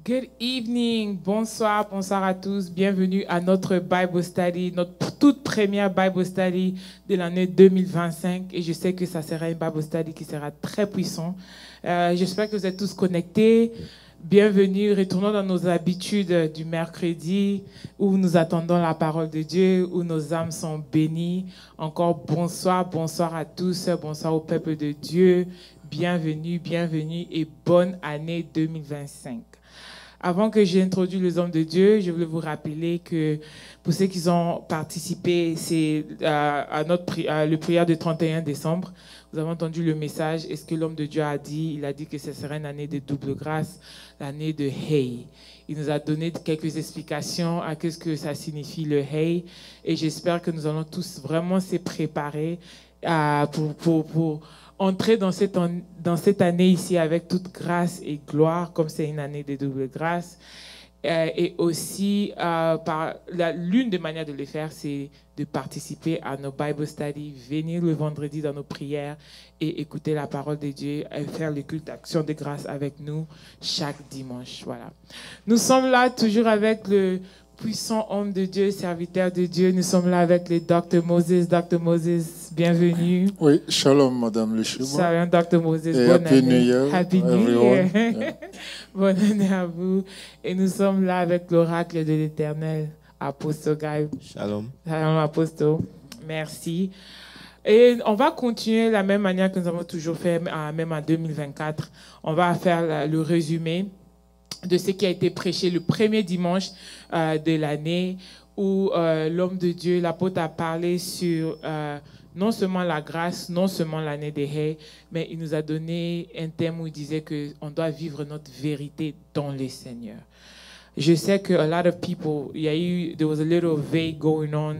Good evening, bonsoir à tous. Bienvenue à notre Bible Study, notre toute première Bible Study de l'année 2025. Et je sais que ça sera une Bible Study qui sera très puissante. J'espère que vous êtes tous connectés. Bienvenue, retournons dans nos habitudes du mercredi où nous attendons la parole de Dieu, où nos âmes sont bénies. Encore bonsoir à tous, bonsoir au peuple de Dieu. Bienvenue et bonne année 2025. Avant que j'introduise les hommes de Dieu, je voulais vous rappeler que pour ceux qui ont participé, c'est à le prière du 31 décembre. Vous avez entendu le message. Et ce que l'homme de Dieu a dit, il a dit que ce serait une année de double grâce, l'année de Hey. Il nous a donné quelques explications à ce que ça signifie le Hey. Et j'espère que nous allons tous vraiment se préparer pour entrer dans cette année ici avec toute grâce et gloire, comme c'est une année de double grâce. Et aussi, l'une des manières de le faire, c'est de participer à nos Bible Study, venir le vendredi dans nos prières et écouter la parole de Dieu et faire le culte d'action de grâce avec nous chaque dimanche. Voilà. Nous sommes là toujours avec le puissant homme de Dieu, serviteur de Dieu. Nous sommes là avec le Dr. Moses. Dr. Moses, bienvenue. Oui, shalom, Madame Leshiba. Salut, Dr. Moses. Et Bonne Happy année. New Year, Happy New everyone. Year. Yeah. Bonne année à vous. Et nous sommes là avec l'oracle de l'Éternel, Apostle Guy. Shalom. Shalom, Apostle. Merci. Et on va continuer de la même manière que nous avons toujours fait, même en 2024. On va faire le résumé de ce qui a été prêché le premier dimanche de l'année, où l'homme de Dieu, l'apôtre, a parlé sur non seulement la grâce, non seulement l'année des Hey, mais il nous a donné un thème où il disait qu'on doit vivre notre vérité dans le Seigneur. Je sais que a lot of people, there was a little vague going on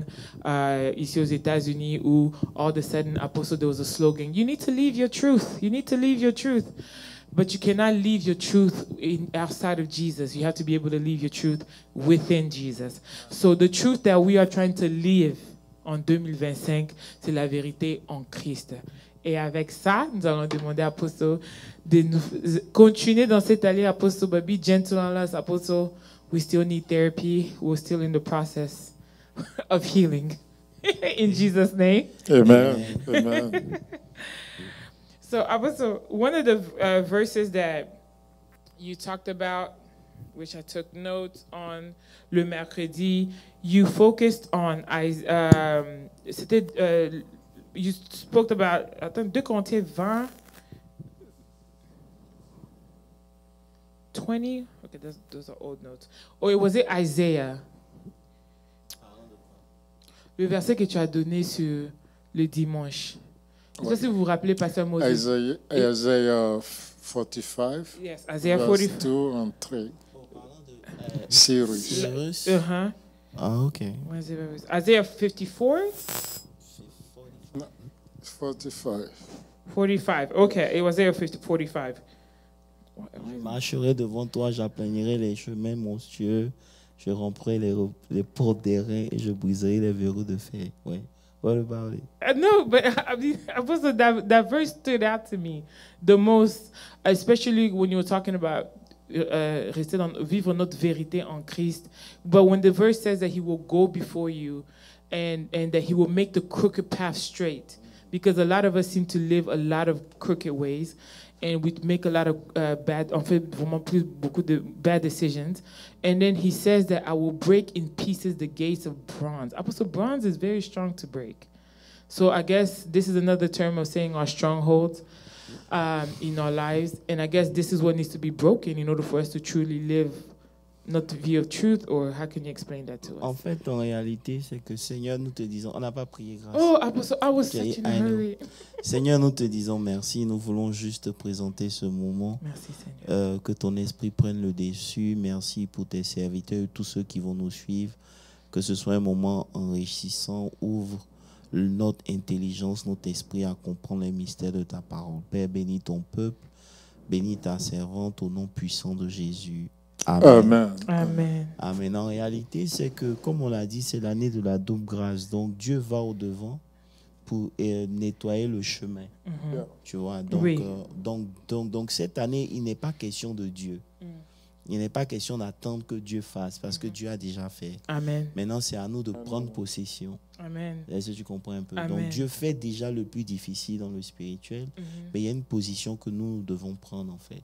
ici aux États-Unis où all of a sudden, Apostle, there was a slogan, you need to live your truth, you need to live your truth. But you cannot live your truth outside of Jesus. You have to be able to live your truth within Jesus. So the truth that we are trying to live en 2025, c'est la vérité en Christ. Et avec ça, nous allons demander à Apostle de nous continuer dans cette allée. Apostle, but be gentle on us. Apostle, we still need therapy. We're still in the process of healing. In Jesus' name. Amen. Amen. So, Apostle, one of the verses that you talked about, which I took notes on le mercredi, you focused on, you spoke about, attends, 2 Corinthiens 20, 20, okay, those are old notes. Or was it Isaiah? Le verset que tu as donné sur le dimanche. Je ne sais pas si vous vous rappelez, Pasteur Moses. Isaiah 45. Yes, Isaiah 45. 2 and 3. Series. Cyrus. Ah, ok. Isaiah 54? 45. 45. Okay, it was Isaiah 45. Je marcherai devant toi, j'aplanirai les chemins monstrueux, je romprai les portes d'airain et je briserai les verrous de fer. Ouais. What about it? No, but I mean, Apostle, that verse stood out to me the most, especially when you were talking about vivre notre vérité en Christ. But when the verse says that he will go before you and that he will make the crooked path straight, because a lot of us seem to live a lot of crooked ways and we make a lot of beaucoup de bad decisions. And then he says that I will break in pieces the gates of bronze. Apostle, bronze is very strong to break. So I guess this is another term of saying our strongholds in our lives. And I guess this is what needs to be broken in order for us to truly live notre vie of truth, or how can you explain that to us? En fait, en réalité, c'est que Seigneur, nous te disons, on n'a pas prié grâce. Oh, Apostle, I was such in a hurry. Seigneur, nous te disons merci. Nous voulons juste présenter ce moment. Merci, Seigneur. Que ton esprit prenne le dessus. Merci pour tes serviteurs, tous ceux qui vont nous suivre. Que ce soit un moment enrichissant. Ouvre notre intelligence, notre esprit à comprendre les mystères de ta parole. Père, bénis ton peuple. Bénis ta servante au nom puissant de Jésus. Amen. Amen. Amen. En réalité, c'est que, comme on l'a dit, c'est l'année de la double grâce. Donc, Dieu va au-devant pour nettoyer le chemin. Mm-hmm. Tu vois, donc, oui. Donc, cette année, il n'est pas question de Dieu. Il n'est pas question d'attendre que Dieu fasse parce que Dieu a déjà fait. Amen. Maintenant, c'est à nous de prendre possession. Amen. Est-ce que tu comprends un peu? Amen. Donc, Dieu fait déjà le plus difficile dans le spirituel, mais il y a une position que nous devons prendre en fait.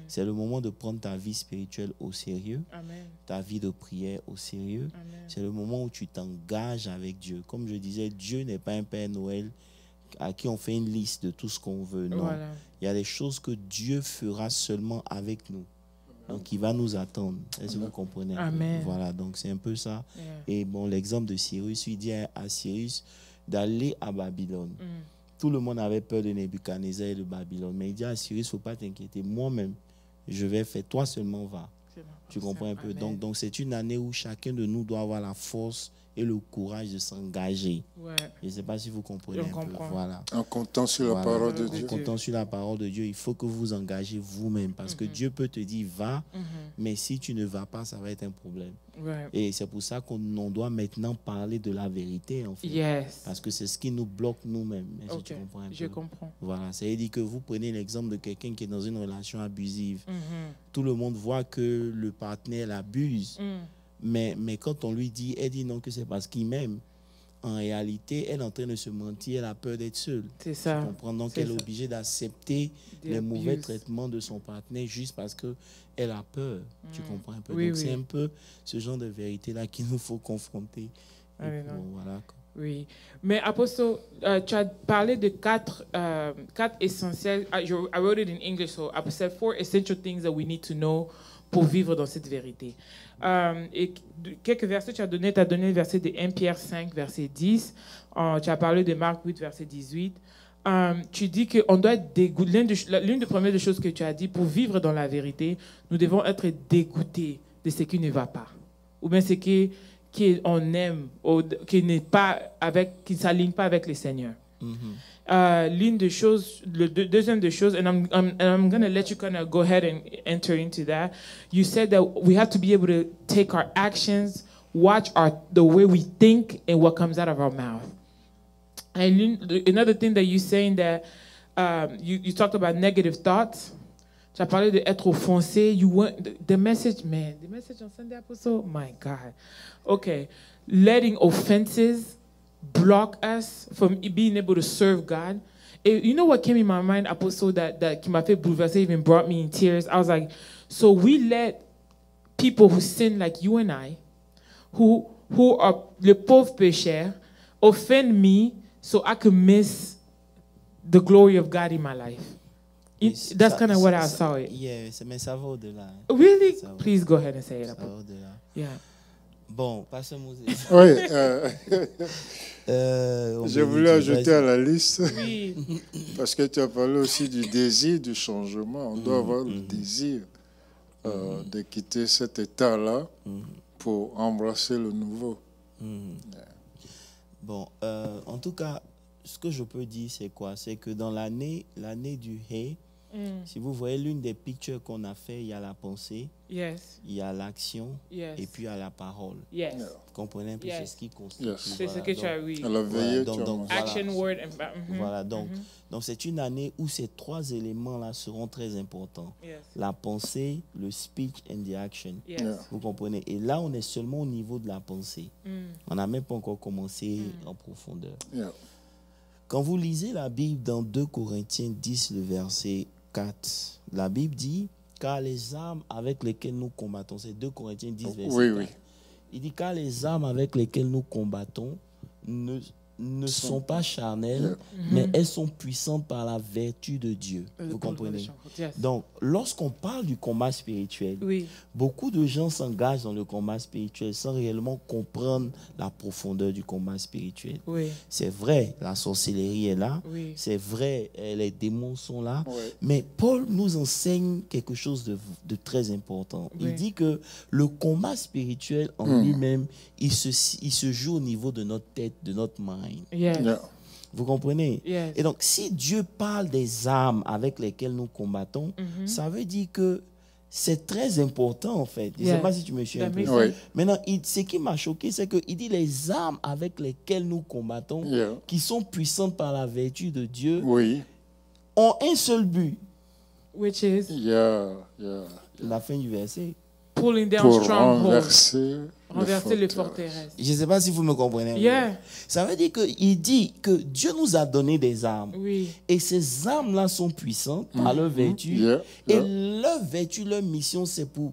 C'est le moment de prendre ta vie spirituelle au sérieux, Amen. ta vie de prière au sérieux. Amen. C'est le moment où tu t'engages avec Dieu. Comme je disais, Dieu n'est pas un Père Noël à qui on fait une liste de tout ce qu'on veut. Non. Voilà. Il y a des choses que Dieu fera seulement avec nous. Donc, il va nous attendre. Est-ce que vous comprenez? Amen. Voilà, donc c'est un peu ça. Yeah. Et bon, l'exemple de Cyrus, il dit à Cyrus d'aller à Babylone. Tout le monde avait peur de Nebuchadnezzar et de Babylone. Mais il dit à Cyrus, il ne faut pas t'inquiéter. Moi-même, je vais faire. Toi seulement va. Tu comprends un peu? Amen. Donc, c'est une année où chacun de nous doit avoir la force et le courage de s'engager. Ouais. Je ne sais pas si vous comprenez On un peu. comprend. Voilà. En comptant sur la Voilà. parole de En Dieu. En comptant sur la parole de Dieu, il faut que vous vous engagez vous-même. Parce que Dieu peut te dire, va, mais si tu ne vas pas, ça va être un problème. Ouais. Et c'est pour ça qu'on doit maintenant parler de la vérité, en fait. Yes. Parce que c'est ce qui nous bloque nous-mêmes. Est-ce que Ok. tu comprends un Je peu? comprends. Voilà. C'est-à-dire que vous prenez l'exemple de quelqu'un qui est dans une relation abusive. Tout le monde voit que le partenaire l'abuse. Mais quand on lui dit, elle dit non, que c'est parce qu'il m'aime. En réalité, elle est en train de se mentir, elle a peur d'être seule. C'est ça. Tu comprends? Donc, C'est elle est ça. obligée d'accepter Des les mauvais abuse. traitements de son partenaire juste parce qu'elle a peur. Tu comprends un peu? Oui, Donc, oui. c'est un peu ce genre de vérité-là qu'il nous faut confronter. Et Amen. bon, voilà, quoi. Oui. Mais Apostle, tu as parlé de quatre essentiels. I wrote it in English, so I said 4 essential things that we need to know pour vivre dans cette vérité. Et quelques versets, tu as donné le verset de 1 Pierre 5, verset 10. Tu as parlé de Marc 8, verset 18. Tu dis qu'on doit être dégoûté. L'une des premières choses que tu as dit, pour vivre dans la vérité, nous devons être dégoûtés de ce qui ne va pas. Ou bien ce qu'on aime, ou qui n'est pas avec, qui ne s'aligne pas avec le Seigneur. L'une des choses, deuxième des choses, and I'm going to let you kind of go ahead and enter into that. You said that we have to be able to take our actions, watch the way we think and what comes out of our mouth. And another thing that you're saying that you talked about negative thoughts. Tu as parlé d'être offensé. The message on Sunday Apostle, my God. Okay, letting offenses block us from being able to serve God. And you know what came in my mind, Apostle, that qui m'a fait bouleverser, even brought me in tears? I was like, so we let people who sin like you and I, who are le pauvre pécheur, offend me so I could miss the glory of God in my life. That's kind of what I saw it. Yeah, mais ça va au-delà. Really? Ça va. Please go ahead and say it. Ça va au-delà. Yeah. Bon, Pasteur Moses. Oui, On je bénit voulais Dieu. ajouter à la liste, Oui. parce que tu as parlé aussi du désir du changement. On doit avoir le désir de quitter cet état-là pour embrasser le nouveau. Bon, en tout cas, ce que je peux dire, c'est quoi? C'est que dans l'année du Hay, si vous voyez l'une des pictures qu'on a fait, il y a la pensée, Yes. il y a l'action Yes. et puis il y a la parole. Yes. Yeah. Vous comprenez un peu? Yes. C'est ce qui constitue. Yes. C'est ce que tu as oui. À la veillée, donc- tu as donc, mangé. voilà. Action, word, and Voilà, donc c'est une année où ces trois éléments-là seront très importants. Yes. La pensée, le speech and the action. Yes. Yeah. Vous comprenez? Et là, on est seulement au niveau de la pensée. On n'a même pas encore commencé en profondeur. Yeah. Quand vous lisez la Bible dans 2 Corinthiens 10, le verset 4, la Bible dit, car les armes avec lesquelles nous combattons, c'est 2 Corinthiens 10, verset Oui, 4. oui. Il dit, car les armes avec lesquelles nous combattons ne sont pas charnelles, mais elles sont puissantes par la vertu de Dieu. Vous comprenez? Yes. Donc, lorsqu'on parle du combat spirituel, Oui. beaucoup de gens s'engagent dans le combat spirituel sans réellement comprendre la profondeur du combat spirituel. Oui. C'est vrai, la sorcellerie est là. Oui. C'est vrai, les démons sont là. Ouais. Mais Paul nous enseigne quelque chose de très important. Oui. Il dit que le combat spirituel en lui-même, il se joue au niveau de notre tête, de notre mind. Yes. Yeah. Vous comprenez? Yes. Et donc, si Dieu parle des armes avec lesquelles nous combattons, ça veut dire que c'est très important, en fait. Je ne Yeah. sais pas si tu me suis un That peu. makes Oui. sense. Maintenant, ce qui m'a choqué, c'est qu'il dit les armes avec lesquelles nous combattons, Yeah. qui sont puissantes par la vertu de Dieu, Oui. ont un seul but. Which is Yeah. Yeah. La fin du verset. Pulling down pour strongholds. renverser Les forteresses. Je ne sais pas si vous me comprenez. Yeah. Ça veut dire qu'il dit que Dieu nous a donné des armes. Oui. Et ces armes-là sont puissantes par leur vertu. Yeah, Et yeah. leur vertu, leur mission, c'est pour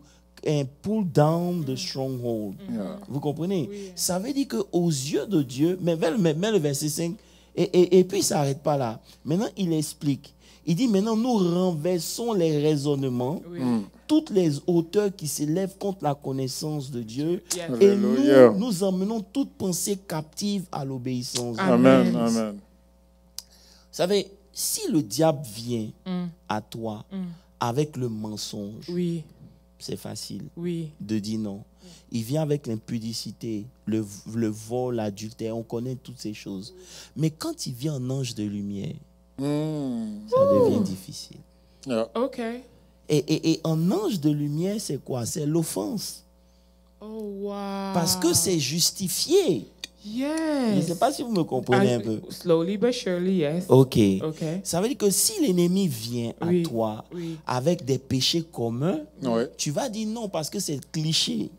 pull down the stronghold. Yeah. Vous comprenez? Oui. Ça veut dire qu'aux yeux de Dieu, mais le verset 5, et puis il ne s'arrête pas là. Maintenant, il explique. Il dit maintenant, nous renversons les raisonnements, Oui. toutes les hauteurs qui s'élèvent contre la connaissance de Dieu. Yes. Et Alléluia. nous emmenons toute pensée captive à l'obéissance. Amen. Amen. Amen. Vous savez, si le diable vient Mm. à toi avec le mensonge, Oui. c'est facile Oui. de dire non. Il vient avec l'impudicité, le vol, l'adultère, on connaît toutes ces choses. Mais quand il vient en ange de lumière, ça devient difficile. Yeah. OK. Et en ange de lumière, c'est quoi? C'est l'offense. Oh, wow. Parce que c'est justifié. Je ne Yes. sais pas si vous me comprenez un peu. Slowly but surely, yes. OK. OK. Ça veut dire que si l'ennemi vient à Oui, toi oui. avec des péchés communs, Ouais. tu vas dire non parce que c'est cliché.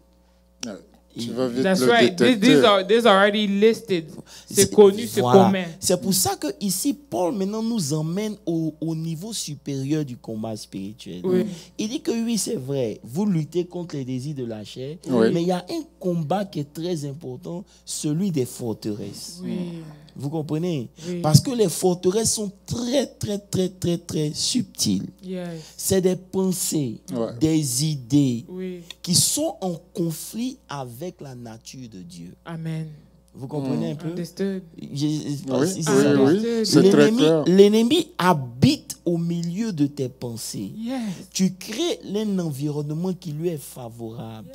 Yeah. Tu vas vite That's le right. détecter. These are already listed. C'est connu, c'est Voilà. commun. C'est pour ça que ici Paul maintenant nous emmène au niveau supérieur du combat spirituel. Oui. Il dit que oui, c'est vrai, vous luttez contre les désirs de la chair, Oui. mais il y a un combat qui est très important, celui des forteresses. Oui. Vous comprenez? Oui. Parce que les forteresses sont très, très, très, très, très subtiles. Yes. C'est des pensées, Ouais. des idées Oui. qui sont en conflit avec la nature de Dieu. Amen. Vous comprenez un peu? Understood. Si Oui, c'est oui, ça. oui. C'est très clair. L'ennemi habite au milieu de tes pensées. Yes. Tu crées un environnement qui lui est favorable.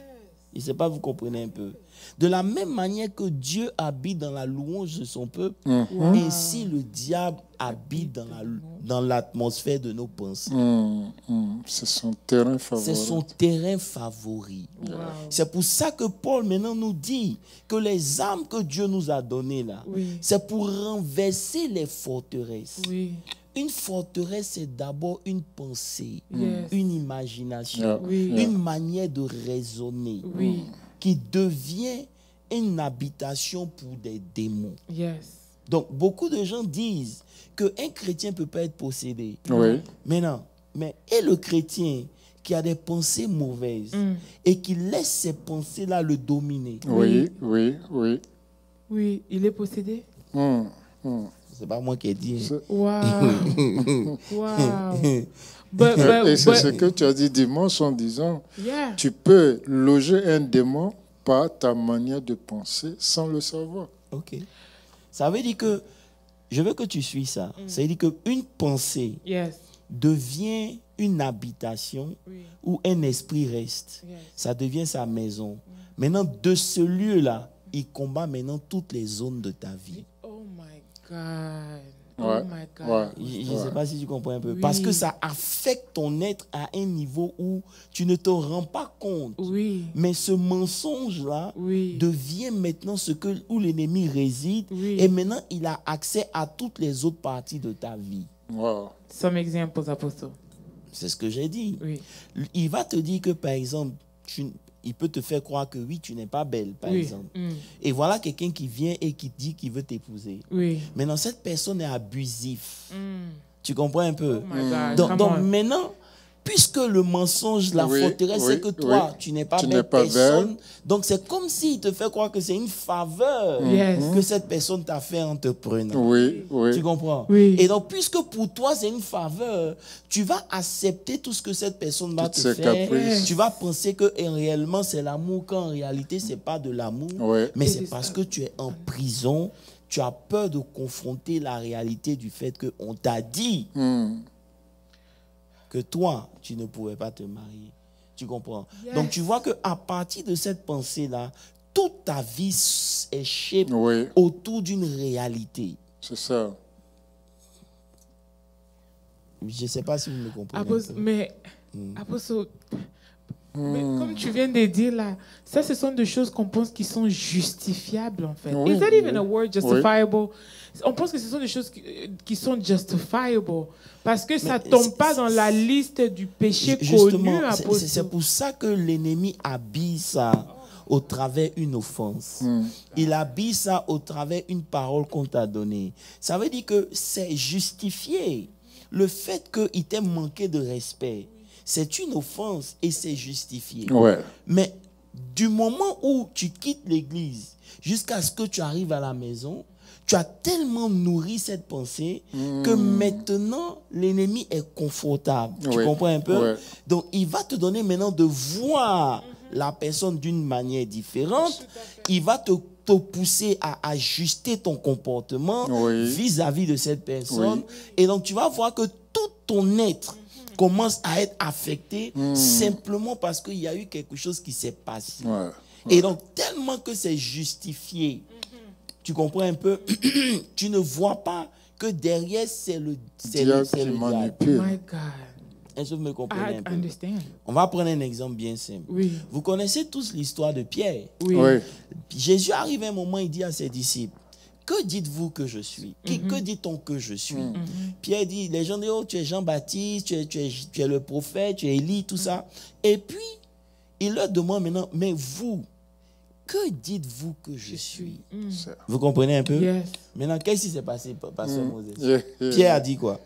Je ne sais pas, vous comprenez un peu. De la même manière que Dieu habite dans la louange de son peuple, ainsi le diable habite dans l'atmosphère de nos pensées. C'est son terrain favori. C'est son terrain favori. Wow. C'est pour ça que Paul maintenant nous dit que les armes que Dieu nous a données là, Oui. c'est pour renverser les forteresses. Oui. Une forteresse, c'est d'abord une pensée, Yes. une imagination, Yeah. Oui. une manière de raisonner Oui. qui devient une habitation pour des démons. Yes. Donc, beaucoup de gens disent qu'un chrétien ne peut pas être possédé. Oui. Maintenant, mais et le chrétien qui a des pensées mauvaises et qui laisse ces pensées-là le dominer? Oui, oui, oui. Oui. Il est possédé? C'est pas moi qui ai dit. C'est- Wow. Wow. Et c'est ce que tu as dit dimanche en disant, Yeah. tu peux loger un démon par ta manière de penser sans le savoir. Ok. Ça veut dire que, je veux que tu suis ça. Ça veut dire qu'une pensée Yes. devient une habitation Oui. où un esprit reste. Yes. Ça devient sa maison. Maintenant, de ce lieu-là, il combat maintenant toutes les zones de ta vie. Oh my God. Ouais. Oh my God. Ouais. Je ne sais pas si tu comprends un peu. Oui. Parce que ça affecte ton être à un niveau où tu ne te rends pas compte. Oui. Mais ce mensonge-là Oui. devient maintenant où l'ennemi réside. Oui. Et maintenant, il a accès à toutes les autres parties de ta vie. Wow. Some examples, Apostle. C'est ce que j'ai dit. Oui. Il va te dire que, par exemple, il peut te faire croire que oui, tu n'es pas belle, par Oui. exemple. Et voilà quelqu'un qui vient et qui dit qu'il veut t'épouser. Oui. Maintenant, cette personne est abusif. Tu comprends un peu? Oh my God. Donc, Come donc on. maintenant, puisque le mensonge, la Oui, forteresse, oui, c'est que toi, oui. tu n'es pas Tu belle n'es pas personne. belle. Donc, c'est comme s'il te fait croire que c'est une faveur Yes. que cette personne t'a fait en te prenant. Oui, oui. Tu comprends? Oui. Et donc, puisque pour toi, c'est une faveur, tu vas accepter tout ce que cette personne va Toutes te ses faire. caprices. Tu vas penser que réellement, c'est l'amour, quand en réalité, ce n'est pas de l'amour. Oui. Mais c'est c'est parce ça. que tu es en prison. Tu as peur de confronter la réalité du fait qu'on t'a dit que toi, tu ne pouvais pas te marier. Tu comprends? Yes. Donc, tu vois qu'à partir de cette pensée-là, toute ta vie est shape Oui. autour d'une réalité. C'est ça. Je ne sais pas si vous me comprenez. un Apostle, peu. mais, Apostle, Mais comme tu viens de dire là, ça, ce sont des choses qu'on pense qui sont justifiables en fait. Oui, Is that even oui. a word, justifiable? On pense que ce sont des choses qui sont justifiable parce que ça ne tombe pas dans la liste du péché connu. C'est pour ça que l'ennemi habille ça au travers une offense. Il habille ça au travers une parole qu'on t'a donnée. Ça veut dire que c'est justifié. Le fait qu'il t'ait manqué de respect, c'est une offense et c'est justifié. Ouais. Mais du moment où tu quittes l'église jusqu'à ce que tu arrives à la maison, tu as tellement nourri cette pensée que maintenant, l'ennemi est confortable. Tu comprends un peu? Donc, il va te donner maintenant de voir la personne d'une manière différente. Il va te pousser à ajuster ton comportement vis-à-vis de cette personne. Et donc, tu vas voir que tout ton être commence à être affecté simplement parce qu'il y a eu quelque chose qui s'est passé. Et donc, tellement que c'est justifié, tu comprends un peu, tu ne vois pas que derrière, c'est le diable. manipule. My God. Est-ce que vous me comprenez un peu? Understand. On va prendre un exemple bien simple. Oui. Vous connaissez tous l'histoire de Pierre. Oui. Jésus arrive un moment, il dit à ses disciples, que dites-vous que je suis? Que dit-on que je suis? Pierre dit, les gens disent, oh, tu es Jean-Baptiste, tu es le prophète, tu es Élie, tout ça. Et puis, il leur demande maintenant, mais vous, que dites-vous que je suis? Vous comprenez un peu? Yes. Maintenant, qu'est-ce qui s'est passé, Pasteur Moses? Pierre a dit quoi?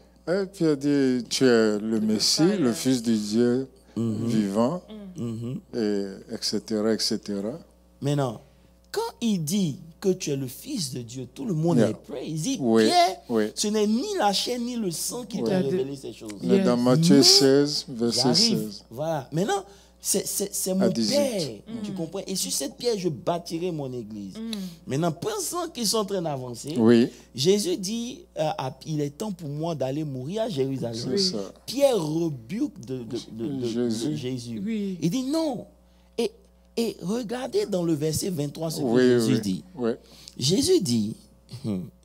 Pierre dit, tu es le Messie, le Fils de Dieu vivant, et etc., etc. Maintenant, quand il dit que tu es le Fils de Dieu, tout le monde est prêt. Il dit, Pierre, ce n'est ni la chair ni le sang qui t'a révélé ces choses. Dans Matthieu 16, verset 16. Voilà. Maintenant, c'est mon Père, tu comprends? Et sur cette pierre, je bâtirai mon église. Maintenant, pensant qu'ils sont en train d'avancer, Jésus dit, il est temps pour moi d'aller mourir à Jérusalem. Pierre rebuke de Jésus. Il dit non. Et regardez dans le verset 23 ce que Jésus dit. Jésus dit,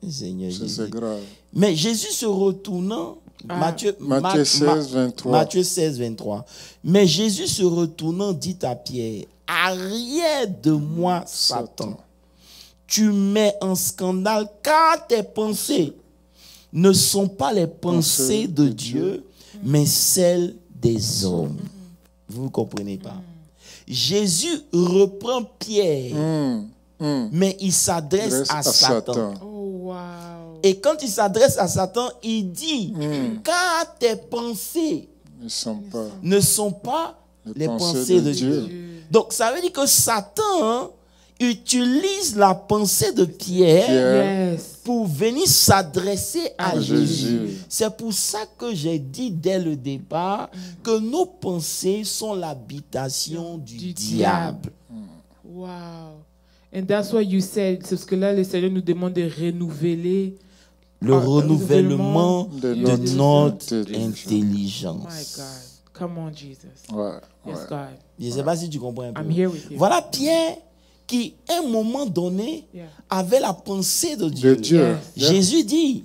Seigneur Jésus. C'est grave. Mais Jésus se retournant, Matthieu 16, 23. Matthieu 16, 23. Mais Jésus se retournant dit à Pierre, arrière de moi, Satan. Tu mets en scandale car tes pensées ne sont pas les pensées de Dieu, mais celles des hommes. Vous ne comprenez pas? Jésus reprend Pierre, mais il s'adresse à Satan. Oh, wow. Et quand il s'adresse à Satan, il dit, car tes pensées ne sont pas les pensées de Dieu. Donc, ça veut dire que Satan utilise la pensée de Pierre pour venir s'adresser à Jésus. C'est pour ça que j'ai dit dès le départ que nos pensées sont l'habitation du diable. Wow. And that's what you said. C'est ce que là, le Seigneur nous demande de renouveler le renouvellement de notre intelligence. My God. Come on, Jesus. Yes, God. Je ne sais pas si tu comprends un peu. I'm here with you. Voilà Pierre qui, à un moment donné, avait la pensée de Dieu. Jésus dit,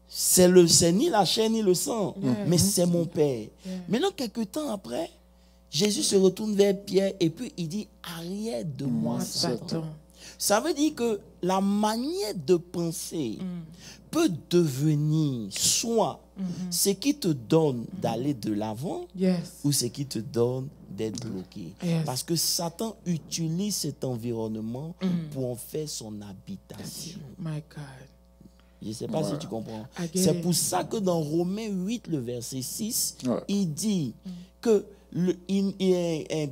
c'est ni la chair ni le sang, mais c'est mon Père. Maintenant, quelques temps après, Jésus se retourne vers Pierre et puis il dit, arrière de moi, Satan. Ça veut dire que la manière de penser peut devenir soit ce qui te donne d'aller de l'avant ou ce qui te donne d'être bloqué. Parce que Satan utilise cet environnement pour en faire son habitation. My God. Je ne sais pas si tu comprends. C'est pour ça que dans Romains 8, le verset 6, il dit que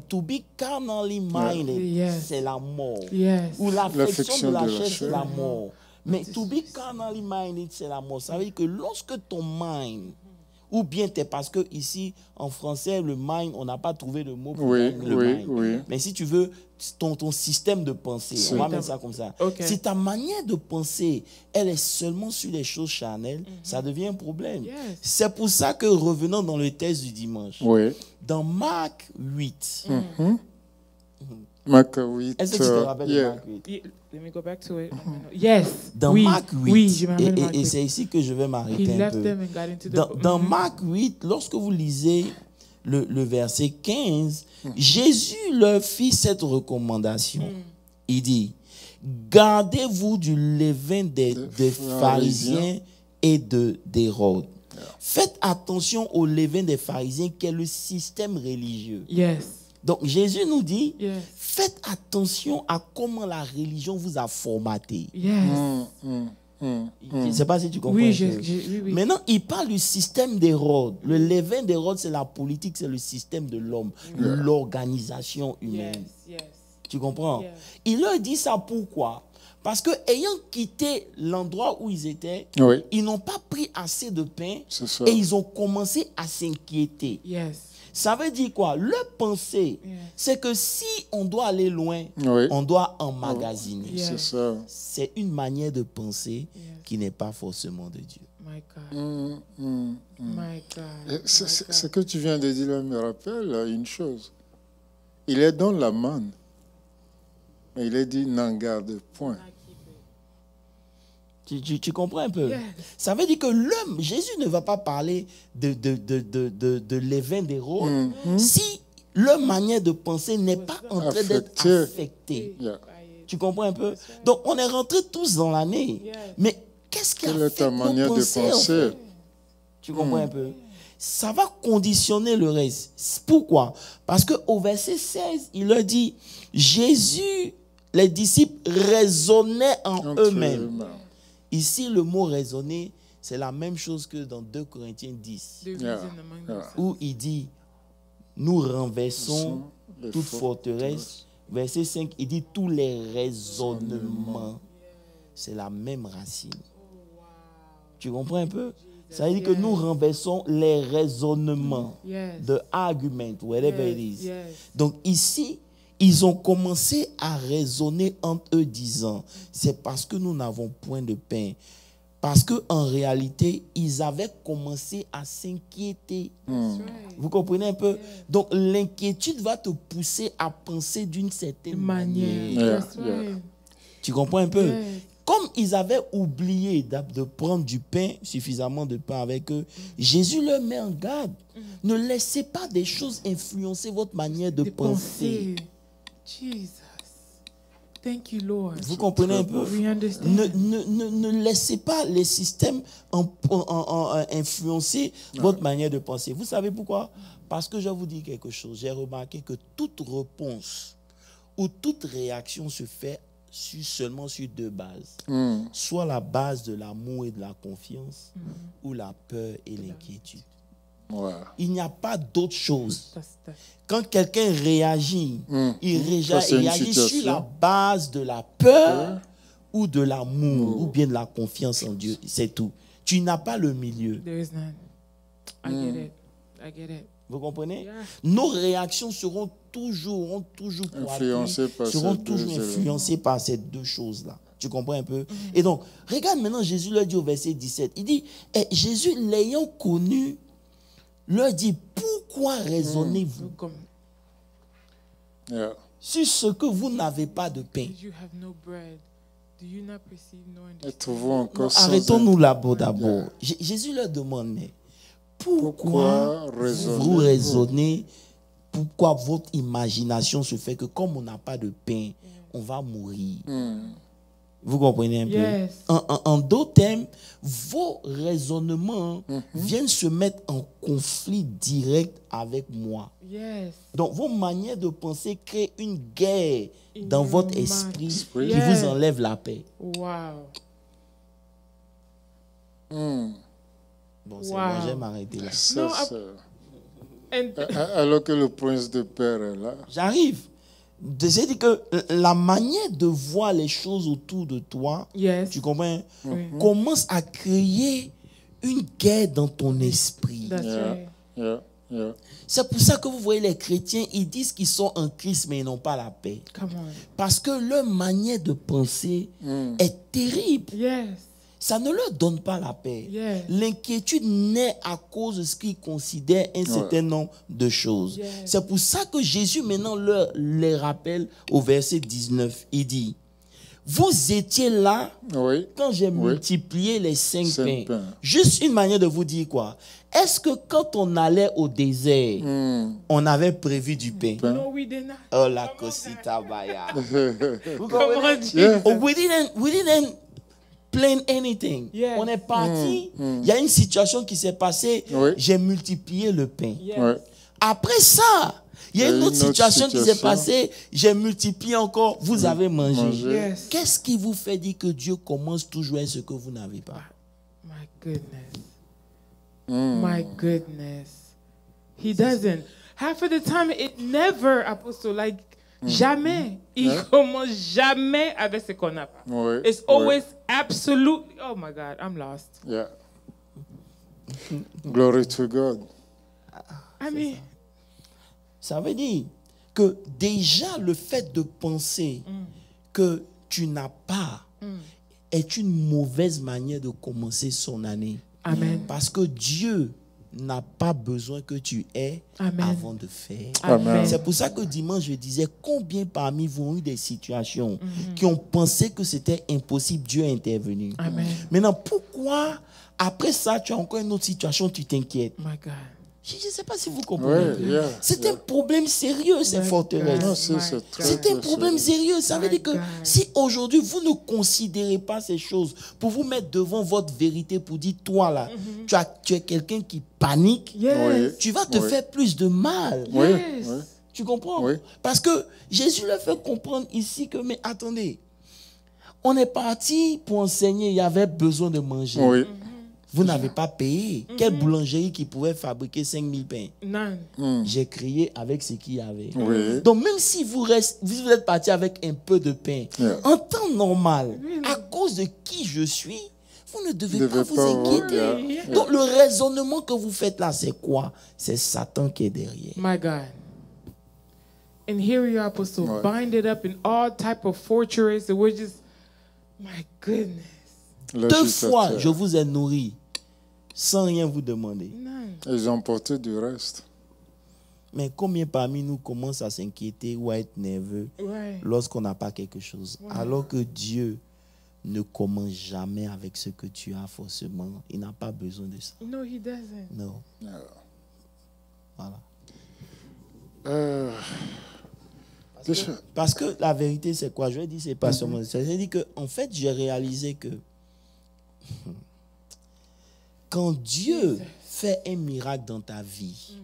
to be carnally minded, c'est la mort. Ou l'affection de la chair, c'est la mort. Mais to be carnally minded, c'est la mort. Ça veut dire que lorsque ton mind, ou bien parce que ici, en français, le mind, on n'a pas trouvé le mot pour le mind. Mais si tu veux, ton système de pensée, on va mettre ça comme ça. Si ta manière de penser, elle est seulement sur les choses charnelles, ça devient un problème. C'est pour ça que, revenons dans le texte du dimanche, dans Marc 8, Marc 8. Est-ce que tu te rappelles de Marc 8? Let me go back to it. Yes. Dans Marc 8, je et c'est ici que je vais m'arrêter un peu. Dans Marc 8, lorsque vous lisez le verset 15, Jésus leur fit cette recommandation. Il dit, gardez-vous du levain des pharisiens et d'Hérode. Faites attention au levain des pharisiens qui est le système religieux. Yes. Donc Jésus nous dit, Yes. faites attention à comment la religion vous a formaté. Yes. Je ne sais pas si tu comprends. Oui, un peu. oui. Maintenant, il parle du système d'Hérode. Le levain d'Hérode, c'est la politique, c'est le système de l'homme, l'organisation humaine. Yes. Tu comprends? Yes. Il leur dit ça pourquoi? Parce que ayant quitté l'endroit où ils étaient, Oui, ils n'ont pas pris assez de pain c'est ça. et ils ont commencé à s'inquiéter. Yes. Ça veut dire quoi? Leur pensée, Yes. c'est que si on doit aller loin, Oui, on doit emmagasiner. Yes. c'est ça. C'est une manière de penser Yes. qui n'est pas forcément de Dieu. My God. My God. Et ce que tu viens de dire là me rappelle une chose. Il est dans la manne. Mais il est dit, n'en garde point. Tu comprends un peu? Yes. Ça veut dire que l'homme, Jésus ne va pas parler de levain d'Hérode si leur manière de penser n'est pas en train d'être affectée. Yeah. Tu comprends un peu? Donc, on est rentrés tous dans l'année. Yes. Mais qu'est-ce qui Quelle est affecte ta nos manière de pensées, en penser? fait? Tu comprends un peu? Ça va conditionner le reste. Pourquoi? Parce qu'au verset 16, il leur dit, Jésus, les disciples raisonnaient en Entre eux-mêmes. Ici, le mot raisonner, c'est la même chose que dans 2 Corinthiens 10, The reason among yourselves. où il dit, nous renversons les toute forteresses. forteresse. Verset 5, il dit, tous les raisonnements. C'est la même racine. Tu comprends un peu? Ça veut dire que nous renversons les raisonnements, Yes. the argument, whatever it is. Yes. Donc ici, ils ont commencé à raisonner entre eux disant, c'est parce que nous n'avons point de pain. Parce qu'en réalité, ils avaient commencé à s'inquiéter. That's right. Vous comprenez un peu? Donc l'inquiétude va te pousser à penser d'une certaine manière. Manière. That's right. Tu comprends un peu? Yes. Comme ils avaient oublié de prendre du pain, suffisamment de pain avec eux, Jésus leur met en garde. Ne laissez pas des choses influencer votre manière de Des penser. pensées. Jesus. Thank you, Lord. Vous comprenez un peu? We understand. Ne laissez pas les systèmes influencer votre manière de penser. Vous savez pourquoi? Parce que je vais vous dire quelque chose. J'ai remarqué que toute réponse ou toute réaction se fait seulement sur deux bases. Soit la base de l'amour et de la confiance, ou la peur et l'inquiétude. Ouais. Il n'y a pas d'autre chose. That's Quand quelqu'un réagit, il Ça, c'est une réagit sur situation. la base de la peur ou de l'amour ou bien de la confiance en Dieu. C'est tout. Tu n'as pas le milieu. there is none. I get it. I get it. Vous comprenez? Yeah. Nos réactions seront toujours Influencées par seront ces deux toujours éléments. influencées par ces deux choses-là. Tu comprends un peu? Et donc, regarde maintenant, Jésus leur dit au verset 17, il dit, Jésus l'ayant connu, leur dit, pourquoi raisonnez-vous Comme, Yeah. sur ce que vous n'avez pas de pain? did you have no bread? Do you not perceive nor understand? Êtes-vous encore sans Arrêtons-nous là d'abord. Jésus leur demande, mais pourquoi Pourquoi vous raisonnez? Pourquoi votre imagination se fait que comme on n'a pas de pain, on va mourir? Vous comprenez un peu? Yes. En d'autres termes, vos raisonnements viennent se mettre en conflit direct avec moi. Yes. Donc, vos manières de penser créent une guerre In dans your votre mind. esprit qui Yes. vous enlève la paix. Wow. Bon, c'est Wow. bon, je vais m'arrêter là. Ça, Non, And alors que le prince de père est là. J'arrive. C'est-à-dire que la manière de voir les choses autour de toi, yes. tu comprends, Oui. commence à créer une guerre dans ton esprit. That's right. Yeah. C'est pour ça que vous voyez les chrétiens, ils disent qu'ils sont en Christ, mais ils n'ont pas la paix. Come on. Parce que leur manière de penser est terrible. Yes. Ça ne leur donne pas la paix. Yes. L'inquiétude naît à cause de ce qu'ils considèrent un certain nombre de choses. Yes. C'est pour ça que Jésus maintenant les rappelle au verset 19. Il dit, vous étiez là Oui. quand j'ai Oui. multiplié les 5 5 pains. pains. Juste une manière de vous dire quoi. Est-ce que quand on allait au désert, on avait prévu du pain? No, we did not. Oh, la cosita baya. Vous Come on, comprenez? Jesus. Oh, we didn't plan anything. Yes. On est parti. Il y a une situation qui s'est passée. Oui. J'ai multiplié le pain. Yes. Ouais. Après ça, il y a une autre situation qui s'est passée. J'ai multiplié encore. Vous avez mangé. Mangé. Yes. Qu'est-ce qui vous fait dire que Dieu commence toujours avec ce que vous n'avez pas? My goodness. My goodness. He doesn't. Half of the time, it never, Apostle, like, jamais. Il commence jamais avec ce qu'on n'a pas. Oui. It's always absolutely, oh my God, I'm lost. Yeah. Glory to God. I mean, Ça veut dire que déjà le fait de penser que tu n'as pas est une mauvaise manière de commencer son année. Amen. Parce que Dieu n'a pas besoin que tu aies Amen. avant de faire. Amen. C'est pour ça que dimanche, je disais, combien parmi vous ont eu des situations qui ont pensé que c'était impossible, Dieu est intervenu. Amen. Maintenant, pourquoi, après ça, tu as encore une autre situation, tu t'inquiètes? My God. Je ne sais pas si vous comprenez. Oui, yeah. C'est un problème sérieux, ces My forteresses. God. Non, c'est très, C'est un très problème sérieux. Ça veut My dire que God. si aujourd'hui vous ne considérez pas ces choses pour vous mettre devant votre vérité, pour dire, toi là, tu es quelqu'un qui panique, Yes. tu vas te Oui. faire plus de mal. Oui, Yes. oui. Tu comprends? Oui. Parce que Jésus leur fait comprendre ici que, mais attendez, on est parti pour enseigner, il y avait besoin de manger. Oui. Vous n'avez pas payé. Quelle boulangerie qui pouvait fabriquer 5000 pains? None. J'ai crié avec ce qu'il y avait. Oui. Donc, même si vous êtes parti avec un peu de pain, Yeah. en temps normal, à cause de qui je suis, vous ne devez pas vous inquiéter. Yeah. Donc, le raisonnement que vous faites là, c'est quoi? C'est Satan qui est derrière. My God. And here you are, Apostle, Ouais. binded up in all type of fortress. And we're just, my goodness. 2 fois, je vous ai nourri sans rien vous demander. None. Ils ont porté du reste. Mais combien parmi nous commencent à s'inquiéter ou à être nerveux Right. lorsqu'on n'a pas quelque chose? Alors que Dieu ne commence jamais avec ce que tu as forcément. Il n'a pas besoin de ça. No, he doesn't. Non. Voilà. Parce que la vérité, c'est quoi? Je vais dire, c'est pas seulement ça. Je dis que, en fait, j'ai réalisé que quand Dieu fait un miracle dans ta vie,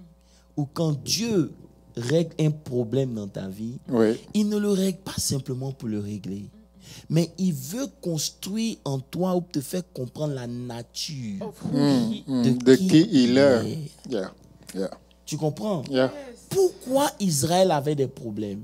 ou quand Dieu règle un problème dans ta vie, Oui. il ne le règle pas simplement pour le régler. Mais il veut construire en toi ou te faire comprendre la nature Of who he De qui il est. Yeah. Yeah. Tu comprends? Yeah. Pourquoi Israël avait des problèmes?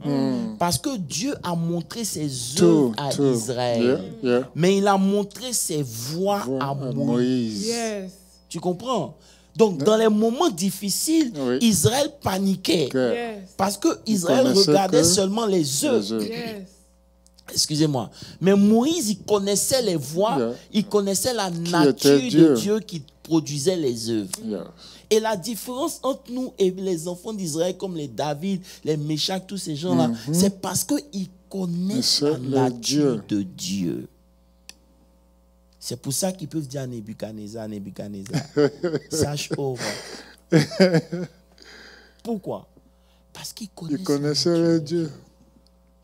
Parce que Dieu a montré ses œuvres à Israël. Yeah. Yeah. Mais il a montré ses voies à Moïse. Moïse. Yes. Tu comprends? Donc, dans les moments difficiles, Oui. Israël paniquait. Que Yes. Parce que Israël connaissait regardait que seulement les les œuvres. œuvres. Yes. Excusez-moi. Mais Moïse, il connaissait les voies, Yeah. il connaissait la était nature de Dieu. Dieu qui produisait les œuvres. Yeah. Et la différence entre nous et les enfants d'Israël, comme les David, les Méchach, tous ces gens-là, c'est parce qu'ils connaissent la C'est le nature Dieu. de Dieu. C'est pour ça qu'ils peuvent dire à Nebuchadnezzar, sache pauvre. Pourquoi? Parce qu'ils Ils connaissent. connaissaient le Dieu.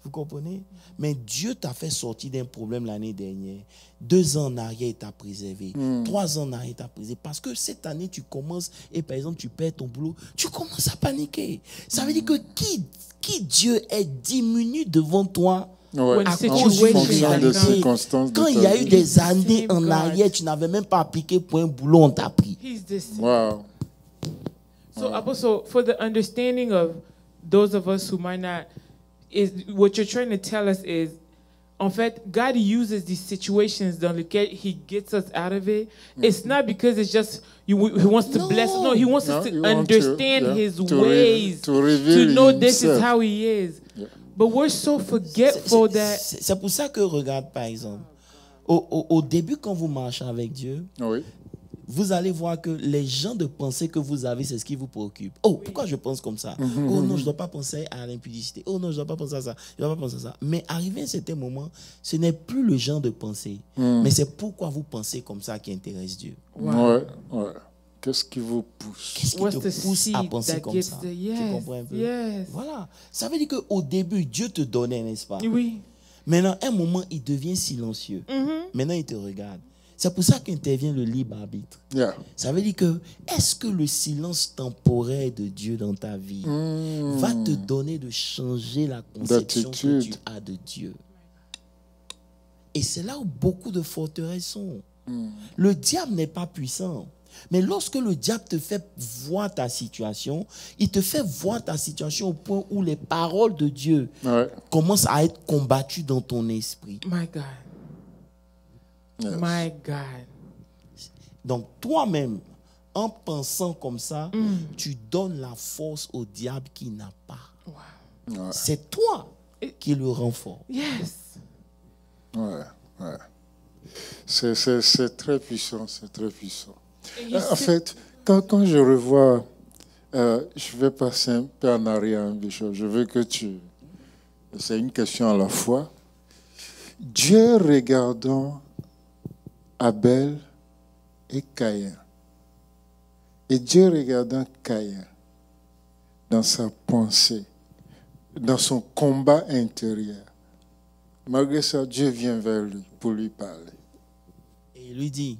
Vous comprenez? Mais Dieu t'a fait sortir d'un problème l'année dernière. 2 ans en arrière, il t'a préservé. 3 ans en arrière, il t'a préservé. Parce que cette année, tu commences et par exemple, tu perds ton boulot, tu commences à paniquer. Ça veut dire que qui Dieu est diminue devant toi. Ouais. When En situation fonction des is circonstances de Quand il y ta a eu vie. des années Same en God. arrière, tu n'avais même pas appliqué pour un boulot, on t'a pris. He's the same. Wow. So, Apostle, for the understanding of those of us who might not, is what you're trying to tell us is, en fait, God uses these situations dans lesquelles He gets us out of it. It's not because it's just He wants to bless us. No, He wants us No, to He wants understand yeah, His to ways, to reveal to know this is himself. how He is. Yeah. But we're so forgetful that. C'est pour ça que, regarde, par exemple, au début, quand vous marchez avec Dieu, Oui. vous allez voir que les gens de pensée que vous avez, c'est ce qui vous préoccupe. Oh, pourquoi je pense comme ça? Oh non, je ne dois pas penser à l'impudicité. Oh non, je ne dois pas penser à ça. Je dois pas penser à ça. Mais arrivé à un certain moment, ce n'est plus le genre de pensée, mais c'est pourquoi vous pensez comme ça qui intéresse Dieu. Ouais. Qu'est-ce qui vous pousse? Qu'est-ce qui te pousse à penser comme ça? Tu comprends un peu? Voilà. Ça veut dire qu'au début, Dieu te donnait, n'est-ce pas? Oui. Maintenant, un moment, il devient silencieux. Maintenant, il te regarde. C'est pour ça qu'intervient le libre arbitre. Ça veut dire que, est-ce que le silence temporaire de Dieu dans ta vie va te donner de changer la conception que tu as de Dieu? Et c'est là où beaucoup de forteresses sont. Le diable n'est pas puissant. Mais lorsque le diable te fait voir ta situation, il te fait voir ta situation au point où les paroles de Dieu commencent à être combattues dans ton esprit. My God. Yes. My God. Donc toi-même, en pensant comme ça, tu donnes la force au diable qui n'a pas. Wow. C'est toi qui le rend fort. Yes. C'est très puissant, c'est très puissant. En fait, quand je revois, je vais passer un peu en arrière, Bishop. Je veux que tu... C'est une question à la fois. Dieu regardant Abel et Caïn. Et Dieu regardant Caïn dans sa pensée, dans son combat intérieur. Malgré ça, Dieu vient vers lui pour lui parler. Et il lui dit,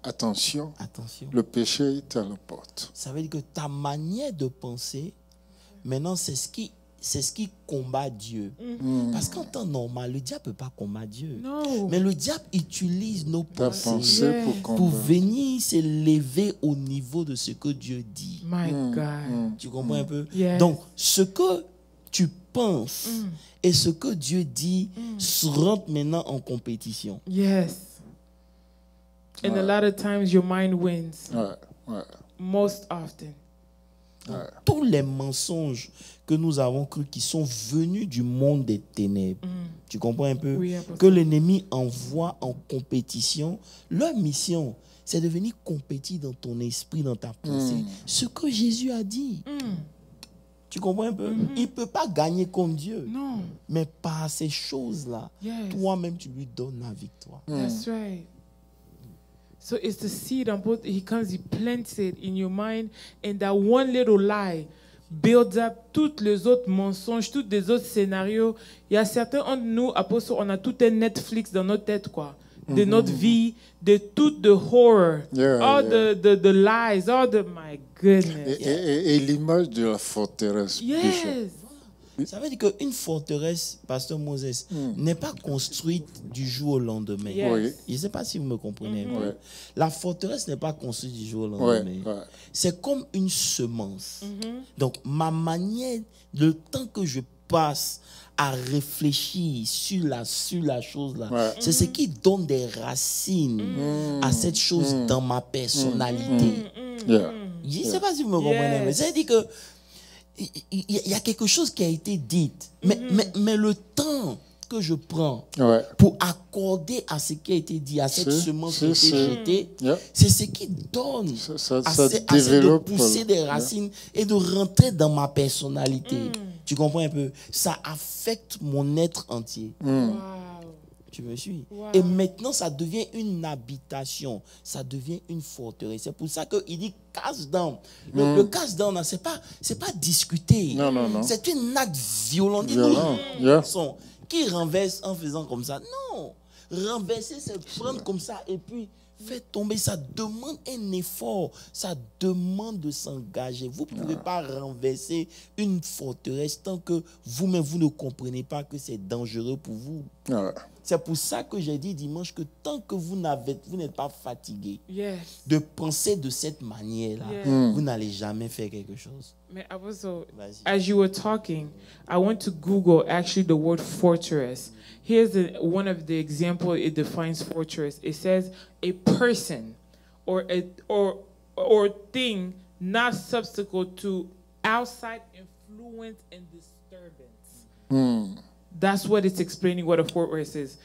attention, le péché est à la porte. Ça veut dire que ta manière de penser, maintenant, c'est ce qui combat Dieu. Parce qu'en temps normal, le diable ne peut pas combattre Dieu. No. Mais le diable utilise nos pensées pour venir s'élever au niveau de ce que Dieu dit. My God. Tu comprends un peu? Yes. Donc, ce que tu penses et ce que Dieu dit se rentrent maintenant en compétition. Yes. And a lot of times your mind wins. Most often. Tous les mensonges que nous avons cru qui sont venus du monde des ténèbres, tu comprends un peu? Oui, que l'ennemi envoie en compétition, leur mission, c'est de venir compétir dans ton esprit, dans ta pensée, ce que Jésus a dit. Tu comprends un peu? Il ne peut pas gagner contre Dieu. Non. Mais par ces choses-là, toi-même, tu lui donnes la victoire. That's right. So it's the seed on both. He comes, he plants it in your mind, and that one little lie builds up tous les autres mensonges, tous les autres scénarios. Il y a certains entre nous, apôtres, on a tout un Netflix dans notre tête, quoi. De notre vie, de tout the horror, the lies, all the, my goodness. Et l'image de la forteresse. Yes. Ça veut dire qu'une forteresse, Pasteur Moses, n'est pas construite du jour au lendemain. Yes. Je ne sais pas si vous me comprenez. La forteresse n'est pas construite du jour au lendemain. C'est comme une semence. Donc, ma manière, le temps que je passe à réfléchir sur la chose-là, c'est ce qui donne des racines à cette chose dans ma personnalité. Je ne sais pas si vous me comprenez, mais ça veut dire que il y a quelque chose qui a été dit, mais le temps que je prends pour accorder à ce qui a été dit, à cette semence qui a été jetée, c'est ce qui donne assez de pousser des racines et de rentrer dans ma personnalité. Tu comprends un peu? Ça affecte mon être entier. Tu me suis? Et maintenant, ça devient une habitation. Ça devient une forteresse. C'est pour ça qu'il dit cast down. Le cast down, c'est pas discuter. Non. C'est un acte violent. Qui renverse en faisant comme ça? Non. Renverser, c'est prendre comme ça et puis faire tomber. Ça demande un effort. Ça demande de s'engager. Vous ne pouvez pas renverser une forteresse tant que vous-même, vous ne comprenez pas que c'est dangereux pour vous. C'est pour ça que j'ai dit dimanche que tant que vous n'êtes pas fatigué de penser de cette manière-là, vous n'allez jamais faire quelque chose. Mais also, as you were talking, I went to Google actually the word fortress. Here's one of the examples it defines fortress. It says a person or thing not susceptible to outside influence and disturbance. That's what it's explaining what a fortress is.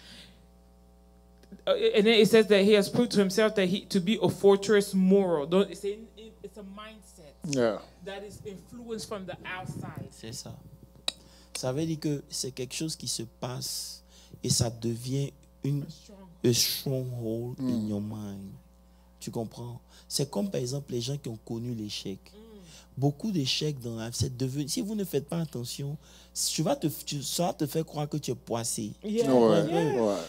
and then it says that he has proved to himself that to be a fortress moral. It's a mindset that is influenced from the outside. C'est ça. Ça veut dire que c'est quelque chose qui se passe et ça devient a stronghold in your mind. Tu comprends? C'est comme par exemple les gens qui ont connu l'échec. Beaucoup d'échecs dans la vie, c'est devenu. Si vous ne faites pas attention, ça va te faire croire que tu es poissé. Yeah.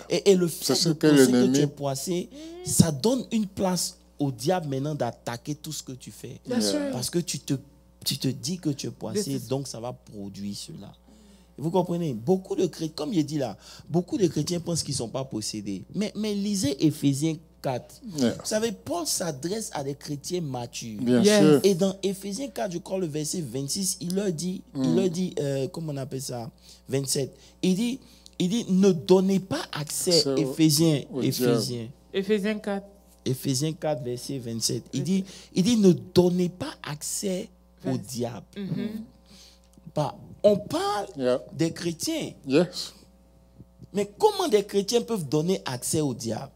Et le fait de penser que tu es poissé, ça donne une place au diable maintenant d'attaquer tout ce que tu fais. Parce que tu te dis que tu es poissé, donc ça va produire cela. Vous comprenez? Beaucoup de chrétiens, comme il dit là, beaucoup de chrétiens pensent qu'ils ne sont pas possédés. Mais lisez Éphésiens 4. Vous savez, Paul s'adresse à des chrétiens matures. Bien sûr. Et dans Éphésiens 4, je crois le verset 26, il leur dit, comment on appelle ça? 27. Il dit, ne donnez pas accès, Éphésiens 4. Éphésiens 4, verset 27. Il dit, ne donnez pas accès au diable. Bah, on parle des chrétiens. Yes. Mais comment des chrétiens peuvent donner accès au diable?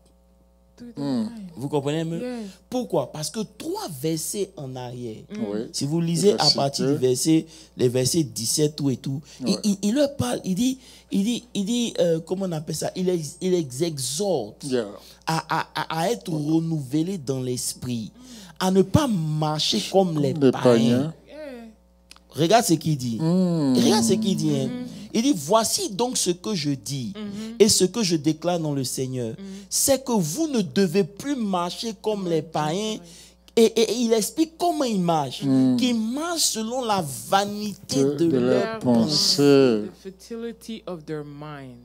Vous comprenez mieux? Pourquoi? Parce que 3 versets en arrière, si vous lisez à partir du les versets 17 tout et tout, il leur parle, il dit comment on appelle ça? Il les exhorte à être renouvelés dans l'esprit, à ne pas marcher comme les païens. Regarde ce qu'il dit. Regarde ce qu'il dit. Il dit, voici donc ce que je dis et ce que je déclare dans le Seigneur. C'est que vous ne devez plus marcher comme les païens. Et il explique comment ils marchent. Qu'ils marchent selon la vanité de leur pensée. The fertility of their mind.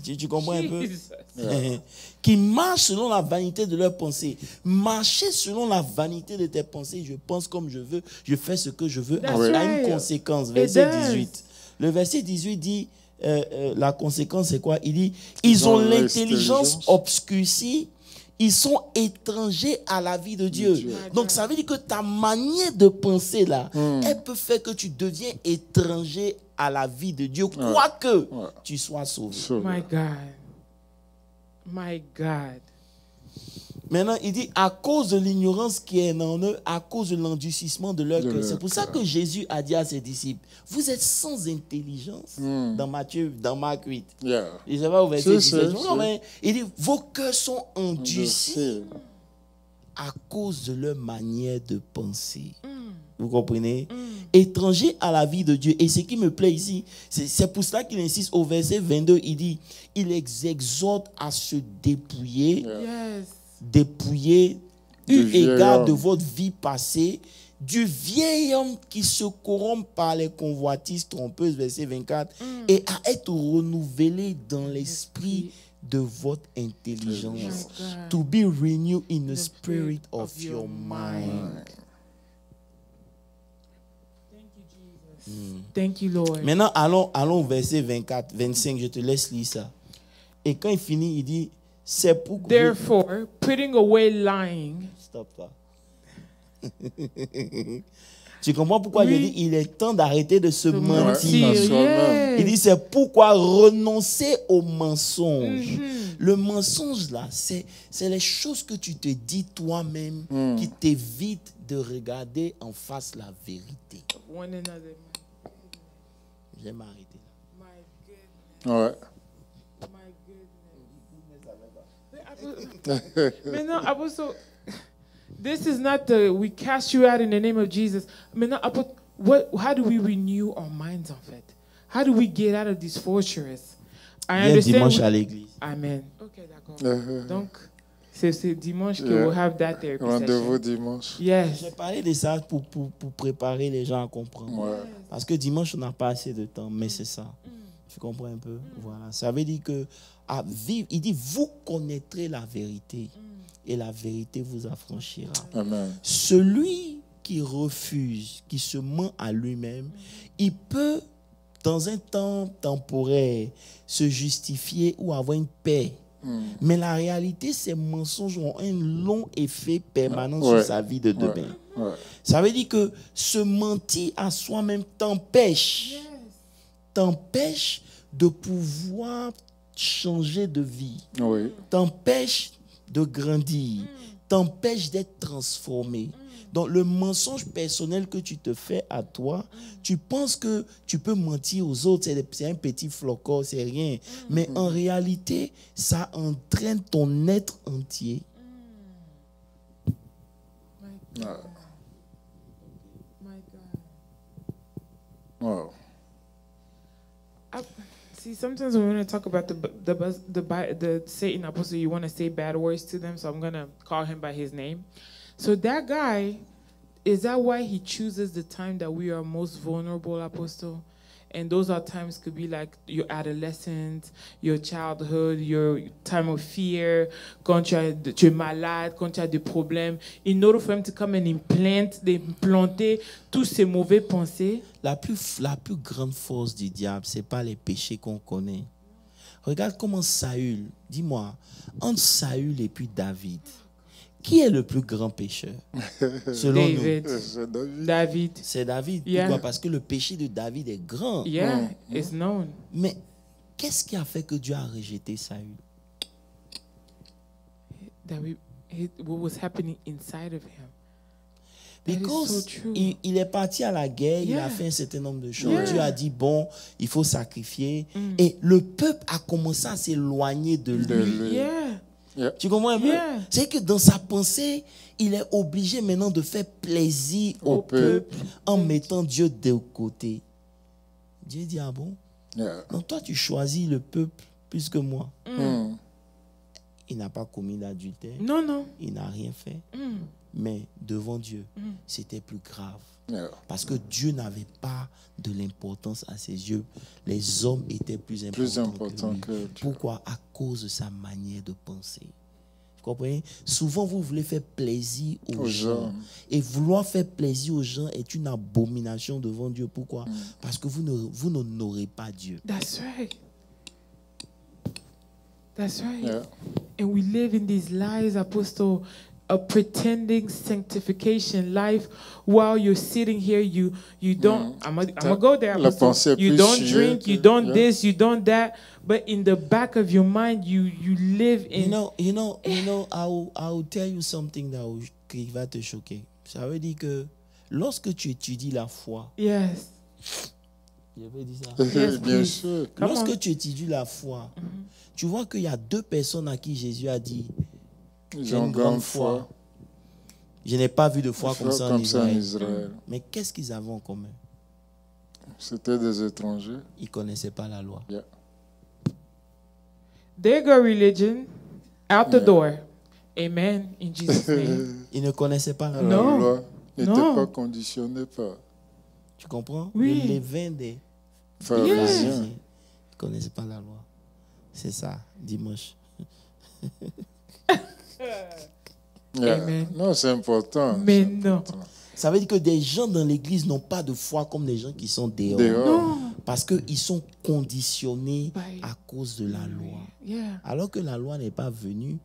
Tu comprends un peu? Qui marchent selon la vanité de leurs pensées. Marcher selon la vanité de tes pensées. Je pense comme je veux. Je fais ce que je veux. A une conséquence. Verset 18. Le verset 18 dit, la conséquence c'est quoi? Il dit, ils ont l'intelligence obscurcie. Ils sont étrangers à la vie de Dieu. Donc ça veut dire que ta manière de penser là, elle peut faire que tu deviens étranger à la vie de Dieu, quoique tu sois sauvé. My God. My God. Maintenant, il dit, à cause de l'ignorance qui est en eux, à cause de l'endurcissement de leur cœur. C'est pour ça que Jésus a dit à ses disciples, vous êtes sans intelligence dans Marc 8. Je sais pas au verset 17. Non, mais il dit, vos cœurs sont endurcis à cause de leur manière de penser. Vous comprenez? Étranger à la vie de Dieu. Et ce qui me plaît ici, c'est pour cela qu'il insiste au verset 22, il dit, il les exhorte à se dépouiller. Dépouiller eu égard de votre vie passée, du vieil homme qui se corrompt par les convoitises trompeuses, verset 24, et à être renouvelé dans l'esprit de votre intelligence. To be renewed in the spirit of your mind. Thank you, Lord. Maintenant, allons au verset 24, 25, je te laisse lire ça. Et quand il finit, il dit, c'est pourquoi... Therefore, putting away lying. Stop là. Tu comprends pourquoi il dit il est temps d'arrêter de se mentir. Il dit c'est pourquoi renoncer au mensonge. Le mensonge là, c'est les choses que tu te dis toi-même qui t'évitent de regarder en face la vérité. Je vais m'arrêter là. Mais non, Apostle, this is not we cast you out in the name of Jesus. Mais non, how do we renew our minds of it? How do we get out of this fortress? I understand. Dimanche à l'église. Amen. Ok, d'accord. Donc, c'est dimanche que we'll have that therapy Rendez-vous session. dimanche. Yes. J'ai parlé de ça pour préparer les gens à comprendre. Parce que dimanche, on n'a pas assez de temps, mais c'est ça. Tu comprends un peu? Voilà. Ça veut dire que à vivre, il dit, vous connaîtrez la vérité et la vérité vous affranchira. Amen. Celui qui refuse, qui se ment à lui-même, il peut, dans un temps temporaire, se justifier ou avoir une paix. Mais la réalité, ces mensonges ont un long effet permanent sur sa vie de demain. Ça veut dire que se mentir à soi-même t'empêche de pouvoir changer de vie, Oui. t'empêche de grandir, t'empêche d'être transformé. Donc le mensonge personnel que tu te fais à toi, tu penses que tu peux mentir aux autres, c'est un petit flocon, c'est rien. Mais en réalité, ça entraîne ton être entier. Ah. My God. Wow. See, sometimes when we talk about the Satan apostle, you want to say bad words to them, so I'm going to call him by his name. So that guy, is that why he chooses the time that we are most vulnerable, Apostle? And those are times could be like your adolescence, your childhood, your time of fear, quand tu es malade, quand tu as des problèmes. In order for him to come and implanter tous ces mauvais pensées. La plus grande force du diable, ce n'est pas les péchés qu'on connaît. Regarde comment Saül, dis-moi, entre Saül et puis David, qui est le plus grand pécheur? Selon David. nous. David. C'est David. Yeah. Pourquoi? Parce que le péché de David est grand. Yeah, it's known. Mais qu'est-ce qui a fait que Dieu a rejeté Saül? What was happening inside of him. Because so true. il est parti à la guerre, il a Yeah. fait un certain nombre de choses. Yeah. Dieu a dit, bon, il faut sacrifier. Et le peuple a commencé à s'éloigner de lui. Yeah. Yeah. Tu comprends un peu? Yeah. C'est que dans sa pensée, il est obligé maintenant de faire plaisir au peuple en mettant Dieu de côté. Dieu dit, ah bon? Yeah. Donc toi, tu choisis le peuple plus que moi. Mm. Il n'a pas commis d'adultère. Non, non. Il n'a rien fait. Mais devant Dieu, c'était plus grave. Yeah. Parce que Dieu n'avait pas de l'importance à ses yeux. Les hommes étaient plus importants que lui. Dieu. Pourquoi? À cause de sa manière de penser. Vous comprenez? Souvent, vous voulez faire plaisir aux gens. Et vouloir faire plaisir aux gens est une abomination devant Dieu. Pourquoi? Parce que vous n'honorez pas Dieu. That's right. That's right. Yeah. And we live in these lies, Apostle, a pretending sanctification life while you're sitting here. You don't. I'm gonna go there. La Apostle. pensée est You plus don't sûre drink. que- You don't yeah. this. You don't that. But in the back of your mind, you live in. You know, I will tell you something qui va te choquer. Ça veut dire que lorsque tu étudies la foi, Yes. je peux dire ça. Yes, Bien please. sûr. Come Lorsque on. tu étudies la foi, tu vois qu'il y a deux personnes à qui Jésus a dit, Ils j'ai ont une grande grande foi. foi. Je n'ai pas vu de foi comme ça en Israël. Israël. Mais qu'est-ce qu'ils avaient en commun? C'était des étrangers. Ils ne connaissaient pas la loi. Yeah. There go religion, out the door. Amen. In Jesus' name. Ils ne connaissaient pas la La loi. Non. loi n'était Non. pas conditionnée par Tu comprends? Oui. Le levain des pharisiens. pharisiens. Ils ne connaissaient pas la loi. C'est ça, dimanche. Yeah. Amen. Non, c'est important. Mais c'est non. important. Ça veut dire que des gens dans l'église n'ont pas de foi comme des gens qui sont dehors. Dehors. Parce qu'ils sont conditionnés By- à cause de la loi. Yeah. Alors que la loi n'est pas venue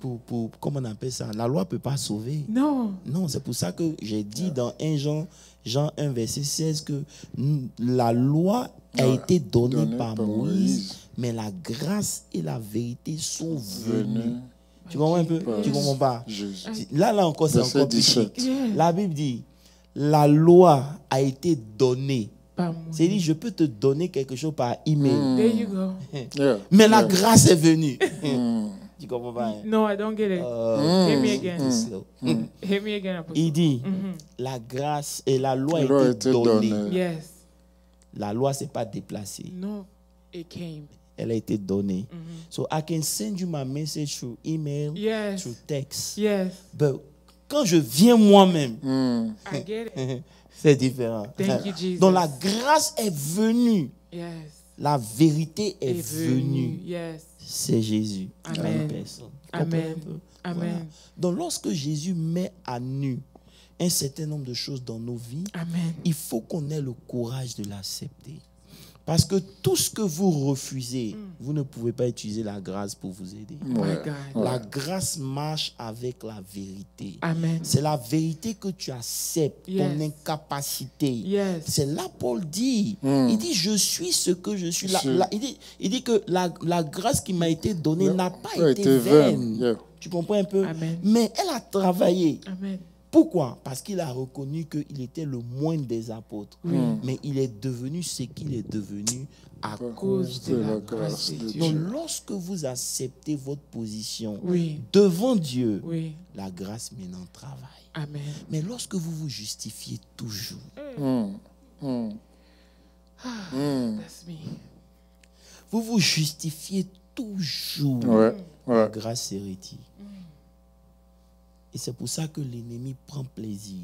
pour comment on appelle ça? La loi ne peut pas sauver. No. Non, c'est pour ça que j'ai dit dans 1 Jean 1, verset 16, que la loi a été donnée par Moïse, mais la grâce et la vérité sont venues. Tu comprends un peu? Par Tu comprends pas? Jésus. Là encore, c'est Verset encore plus 17. chic. Yeah. La Bible dit, la loi a été donnée. Pas moi. C'est-à-dire, je peux te donner quelque chose par email, There you go. Yeah. mais la Yeah. grâce est venue. Mm. Tu comprends pas? Hein? No, I don't get it. Hit me again. Slow. Hit me again, Apostle. Il dit, la grâce et la loi La loi a a été été donnée. donnée. Yes. La loi s'est pas déplacée. No. It came. Elle a été donnée. So I can send you my message through email, Yes. through text. Yes. But quand je viens moi-même, Mm. I get it. c'est différent. Thank you, Jesus. Donc la grâce est venue. Yes. La vérité est Est venue. Yes. C'est Jésus. Amen. En personne. Tu comprends Amen. un peu? Amen. Voilà. Donc lorsque Jésus met à nu un certain nombre de choses dans nos vies, Amen. il faut qu'on ait le courage de l'accepter. Parce que tout ce que vous refusez, vous ne pouvez pas utiliser la grâce pour vous aider. Ouais. La grâce marche avec la vérité. Amen. C'est la vérité que tu acceptes, ton Yes. incapacité. Yes. C'est là Paul dit. Il dit, je suis ce que je suis. Il dit que la grâce qui m'a été donnée n'a pas été vaine. Yeah. Tu comprends un peu? Amen. Mais elle a travaillé. Amen. Pourquoi? Parce qu'il a reconnu qu'il était le moindre des apôtres. Mais il est devenu ce qu'il est devenu à cause de la grâce de Dieu. Donc, lorsque vous acceptez votre position devant Dieu, la grâce maintenant travaille. Amen. Mais lorsque vous vous justifiez toujours, That's me. vous vous justifiez toujours, la grâce s'hérétie. Et c'est pour ça que l'ennemi prend plaisir.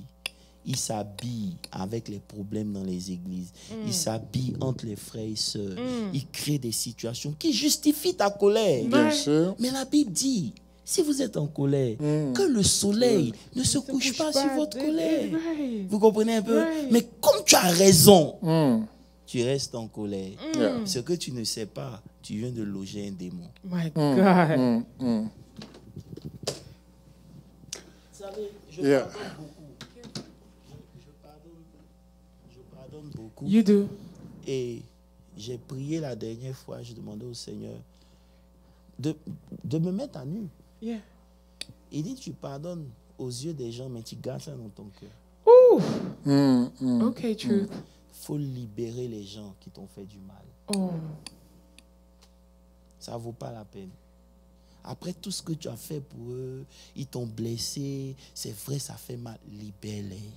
Il s'habille avec les problèmes dans les églises. Il s'habille entre les frères et sœurs. Il crée des situations qui justifient ta colère. Bien sûr. Mais la Bible dit, si vous êtes en colère, que le soleil ne se couche pas sur votre colère. Vous comprenez un peu? Mais comme tu as raison, tu restes en colère. Ce que tu ne sais pas, tu viens de loger un démon. My God. Vous savez, je pardonne beaucoup. Je pardonne beaucoup. You do. Et j'ai prié la dernière fois, je demandais au Seigneur de me mettre à nu. Yeah. Il dit, tu pardonnes aux yeux des gens, mais tu gardes ça dans ton cœur. Ooh. Okay, truth. Il faut libérer les gens qui t'ont fait du mal. Oh. Ça ne vaut pas la peine. Après tout ce que tu as fait pour eux, ils t'ont blessé, c'est vrai, ça fait mal. Libère-les.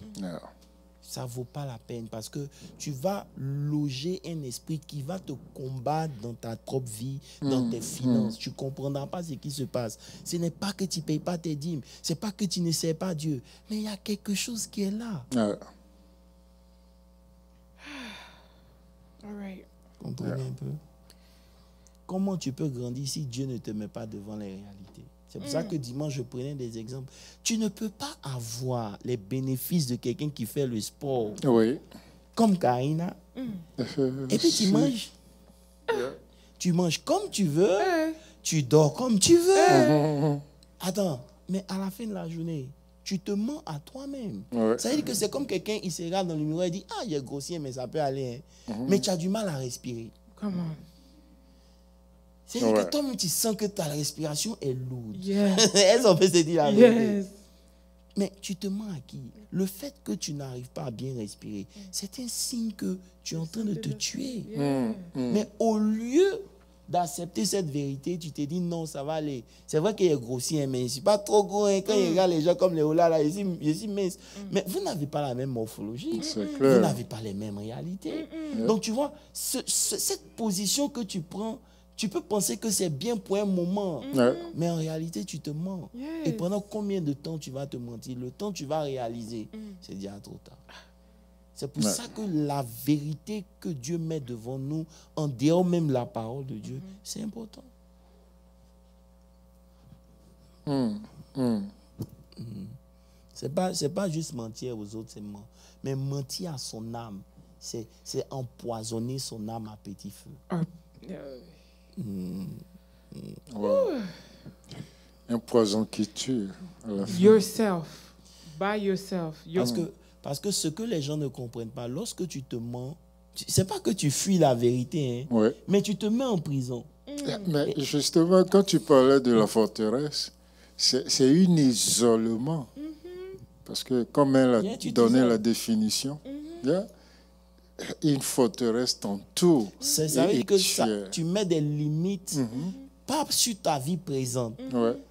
Ça ne vaut pas la peine parce que tu vas loger un esprit qui va te combattre dans ta propre vie, dans tes finances. Tu ne comprendras pas ce qui se passe. Ce n'est pas que tu ne payes pas tes dîmes, ce n'est pas que tu ne sais pas Dieu, mais il y a quelque chose qui est là. All right. Comprenez un peu? Comment tu peux grandir si Dieu ne te met pas devant les réalités? C'est pour ça que dimanche, je prenais des exemples. Tu ne peux pas avoir les bénéfices de quelqu'un qui fait le sport. Comme Karina. Et puis tu manges. Tu manges comme tu veux. Tu dors comme tu veux. Attends, mais à la fin de la journée, tu te mens à toi-même. Ça veut dire que c'est comme quelqu'un, il se regarde dans le miroir et dit, ah, il est grossier, mais ça peut aller. Mais tu as du mal à respirer. Come on. C'est-à-dire que toi-même, tu sens que ta respiration est lourde. Yes. Elles ont fait se dire la vérité. Yes. Mais tu te mens à qui? Le fait que tu n'arrives pas à bien respirer, c'est un signe que tu es en train de te tuer. Mais au lieu d'accepter cette vérité, tu te dis non, ça va aller. C'est vrai qu'il est grossier, mais je ne suis pas trop gros. Quand il regarde les gens comme les Ola, là, je suis mince. Mais vous n'avez pas la même morphologie. Vous n'avez pas les mêmes réalités. Donc tu vois, cette position que tu prends, tu peux penser que c'est bien pour un moment, mais en réalité, tu te mens. Et pendant combien de temps tu vas te mentir? Le temps tu vas réaliser, c'est déjà trop tard. C'est pour ça que la vérité que Dieu met devant nous, en dehors même de la parole de Dieu, c'est important. C'est pas juste mentir aux autres, mais mentir à son âme, c'est empoisonner son âme à petit feu. Un poison qui tue. À la fin. Yourself. By yourself. Parce que ce que les gens ne comprennent pas, lorsque tu te mens, c'est pas que tu fuis la vérité, mais tu te mets en prison. Mais justement, quand tu parlais de la forteresse, c'est un isolement. Parce que comme elle a donné la définition, une forteresse t'entoure. Ça veut dire que tu mets des limites, pas sur ta vie présente,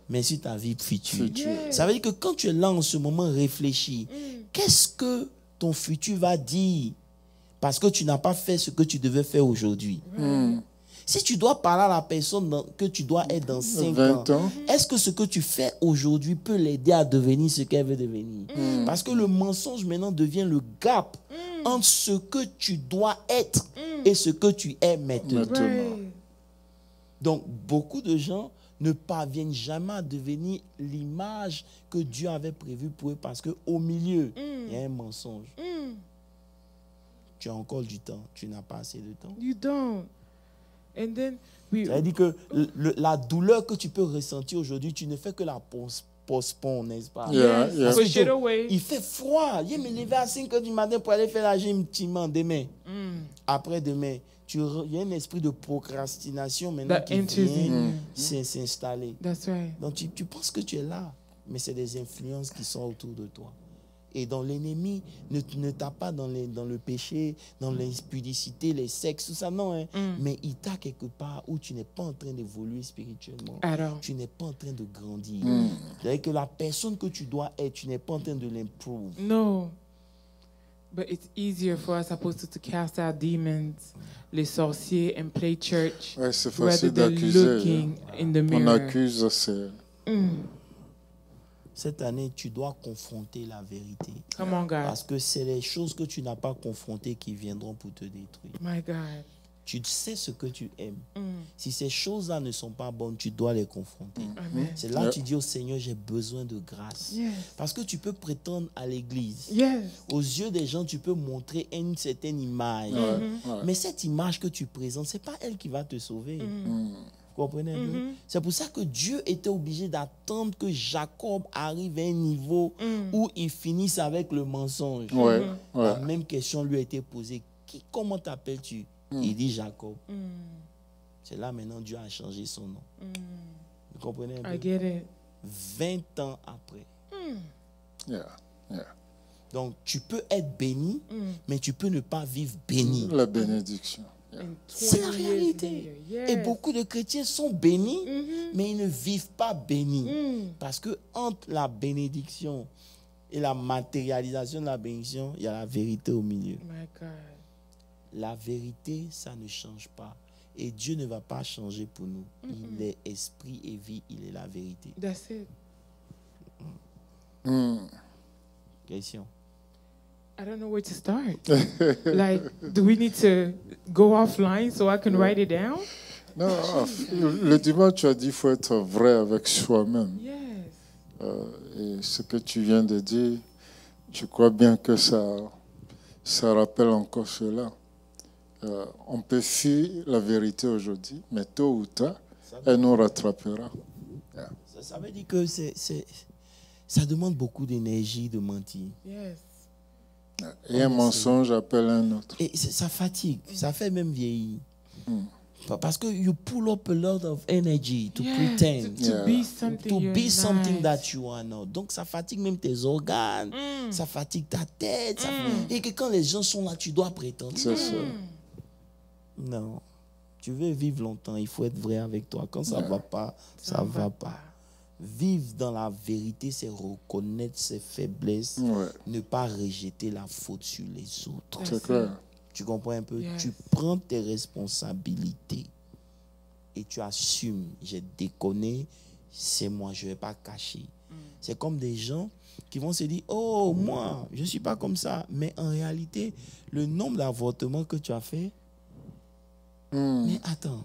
mais sur ta vie future. Ça veut dire que quand tu es là en ce moment, réfléchis. Qu'est-ce que ton futur va dire? Parce que tu n'as pas fait ce que tu devais faire aujourd'hui. Si tu dois parler à la personne que tu dois être dans 5 ans, est-ce que ce que tu fais aujourd'hui peut l'aider à devenir ce qu'elle veut devenir? Parce que le mensonge maintenant devient le gap entre ce que tu dois être et ce que tu es maintenant. Donc, beaucoup de gens ne parviennent jamais à devenir l'image que Dieu avait prévue pour eux parce qu'au milieu, il y a un mensonge. tu as encore du temps. Tu n'as pas assez de temps. You don't. And then Ça veut dire que la douleur que tu peux ressentir aujourd'hui, tu ne fais que la postpone, n'est-ce pas? Yeah, yeah. push it away. Il fait froid. Je me lever à 5 h du matin pour aller faire la gym demain. Après-demain, il y a un esprit de procrastination maintenant That qui enters vient in. s'installer. That's right. Donc tu penses que tu es là, mais c'est des influences qui sont autour de toi. Et donc l'ennemi ne t'a pas dans le péché, dans l'impudicité, les sexes, tout ça, non. Hein. Mais il t'a quelque part où tu n'es pas en train d'évoluer spirituellement. Alors. Tu n'es pas en train de grandir. C'est-à-dire que la personne que tu dois être, tu n'es pas en train de l'improve. No. But it's easier for us supposed to cast out demons, les sorciers, and play church Ouais, c'est rather facile than d'accuser. looking in the On mirror. accuse, c'est... Cette année, tu dois confronter la vérité. Come on, God. Parce que c'est les choses que tu n'as pas confrontées qui viendront pour te détruire. My God. Tu sais ce que tu aimes. Si ces choses-là ne sont pas bonnes, tu dois les confronter. Amen. C'est là que tu dis au Seigneur, j'ai besoin de grâce. Yes. Parce que tu peux prétendre à l'église. Yes. Aux yeux des gens, tu peux montrer une certaine image. Ouais. Mais cette image que tu présentes, ce n'est pas elle qui va te sauver. Vous comprenez un peu? C'est pour ça que Dieu était obligé d'attendre que Jacob arrive à un niveau où il finisse avec le mensonge. Ouais, La ouais. même question lui a été posée. Comment t'appelles-tu? Il dit Jacob. C'est là maintenant Dieu a changé son nom. Vous comprenez un peu? I get it. 20 ans après. Yeah, yeah. Donc tu peux être béni, mais tu peux ne pas vivre béni. La bénédiction. Yeah. And C'est la 20 years réalité. later. Et Yes. beaucoup de chrétiens sont bénis, mais ils ne vivent pas bénis. Parce que entre la bénédiction et la matérialisation de la bénédiction, il y a la vérité au milieu. My God. La vérité, ça ne change pas. Et Dieu ne va pas changer pour nous. Il est esprit et vie, il est la vérité. That's it. Question. I don't know where to start. Like, do we need to go offline so I can write it down? Non, le dimanche, tu as dit qu'il faut être vrai avec soi-même. Yes. Et ce que tu viens de dire, je crois bien que ça rappelle encore cela. On peut fuir la vérité aujourd'hui, mais tôt ou tard, elle nous rattrapera. Ça veut dire que ça demande beaucoup d'énergie de mentir. Yes. Et un mensonge appelle un autre. Et ça fatigue, ça fait même vieillir. Parce que you pull up a lot of energy to Yeah, pretend. to Yeah. be something To you're be something not. that you are not. Donc ça fatigue même tes organes, ça fatigue ta tête. Et que quand les gens sont là, tu dois prétendre. C'est ça. Non. Tu veux vivre longtemps, il faut être vrai avec toi. Quand ça ne va pas, ça ne va pas. Vivre dans la vérité, c'est reconnaître ses faiblesses, Ouais, ne pas rejeter la faute sur les autres. c'est clair. Tu comprends un peu? Yes. Tu prends tes responsabilités et tu assumes. J'ai déconné, c'est moi, je ne vais pas cacher. C'est comme des gens qui vont se dire, oh, moi, je ne suis pas comme ça. Mais en réalité, le nombre d'avortements que tu as fait, mais attends.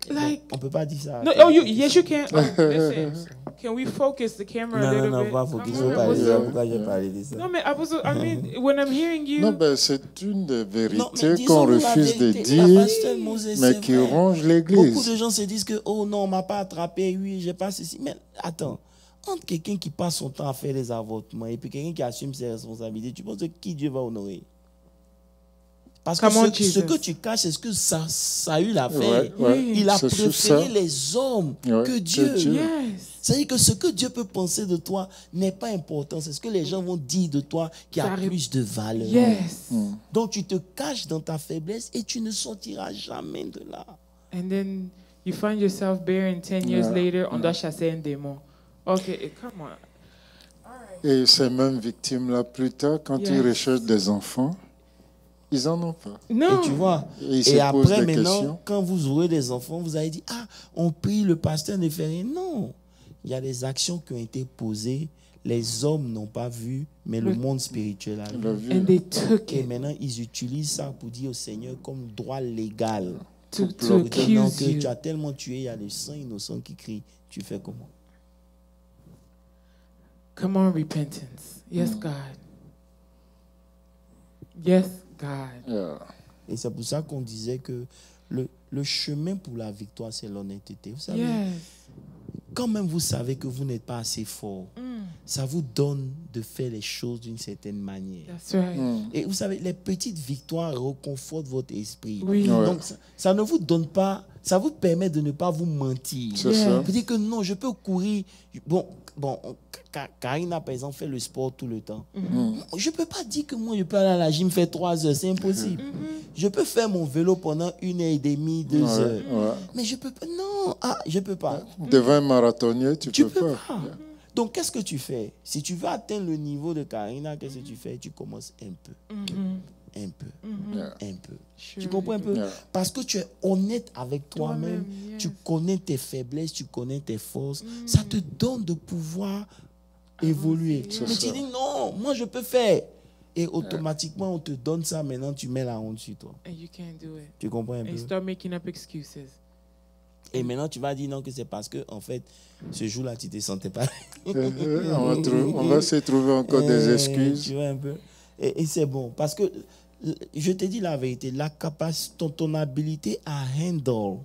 Like, On ne peut pas dire ça. no, yes, you can. Oh, listen, can we focus the camera a little bit? pas focus. Come on, Pourquoi Apostle. j'ai parlé de ça? No, mais Apostle, I mean, when I'm hearing you, Non, ben, c'est une des Non, mais vérités disons qu'on la refuse de vérité. La dire, pasteur Moses, mais c'est qui vrai. ronge Beaucoup l'Église. de gens se disent que, oh non, on ne m'a pas attrapé, oui, j'ai pas ceci. Mais attends, entre quelqu'un qui passe son temps à faire des avortements et puis quelqu'un qui assume ses responsabilités, tu penses que qui Dieu va honorer? Parce que Come on, ce Jesus. que tu caches, c'est ce que Saül a fait. Ouais, ouais, Il a c'est sur préféré ça. les hommes Ouais, que que Dieu. Dieu. yes. C'est-à-dire que ce que Dieu peut penser de toi n'est pas important. C'est ce que les gens vont dire de toi qui Ça a arrive. plus de valeur. Yes. Donc tu te caches dans ta faiblesse et tu ne sortiras jamais de là. And then you find yourself bearing 10 years later, on doit chasser un démon. Okay, come on. Et ces mêmes victimes-là, plus tard, quand Yes. ils recherchent des enfants, ils n'en ont pas. No. Et tu vois, Et ils se et posent après des maintenant, questions. quand vous aurez des enfants, vous allez dire, ah, on prie, le pasteur ne fait rien. Non, il y a des actions qui ont été posées, les hommes n'ont pas vu, mais le monde spirituel a Il a vu. vu. And they took Et it maintenant, ils utilisent ça pour dire au Seigneur comme droit légal. to Pour dire, non, accuse que you. tu as tellement tué, il y a des sang innocents qui crient. Tu fais comment? Come on, repentance. Yes, God. Yes, God. Yeah. Et c'est pour ça qu'on disait que le chemin pour la victoire, c'est l'honnêteté. Vous savez, Yes. quand même vous savez que vous n'êtes pas assez fort, ça vous donne de faire les choses d'une certaine manière. That's right. Et vous savez, les petites victoires réconfortent votre esprit. Oui. Ouais. Donc, ça ne vous donne pas, ça vous permet de ne pas vous mentir. C'est Yeah. ça. Vous dites que non, je peux courir. Bon, Karina, par exemple, fait le sport tout le temps. Je ne peux pas dire que moi, je peux aller à la gym faire 3 heures. C'est impossible. Je peux faire mon vélo pendant 1h30, 2 heures. Ouais. Mais je peux pas. Non, je ne peux pas. Devant un marathonnier, tu Tu peux peux pas. pas. Donc, qu'est-ce que tu fais? Si tu veux atteindre le niveau de Karina, qu'est-ce que tu fais? Tu commences un peu. Un peu. Yeah. Un peu. Tu Surely. comprends un peu? Yeah. Parce que tu es honnête avec toi-même. Toi-même, yes. Tu connais tes faiblesses, tu connais tes forces. Ça te donne de pouvoir évoluer. C'est Mais ça. tu dis non, moi je peux faire. Et automatiquement, on te donne ça. Maintenant, tu mets la honte sur toi. And you can't do it. Tu comprends un And you peu? start making up excuses. Et maintenant, tu vas dire non, que c'est parce que, en fait, ce jour-là, tu ne te sentais pas. On va se trouver encore des excuses. Tu vois un peu. Et c'est bon. Parce que, je te dis la vérité, la capacité, ton habilité à handle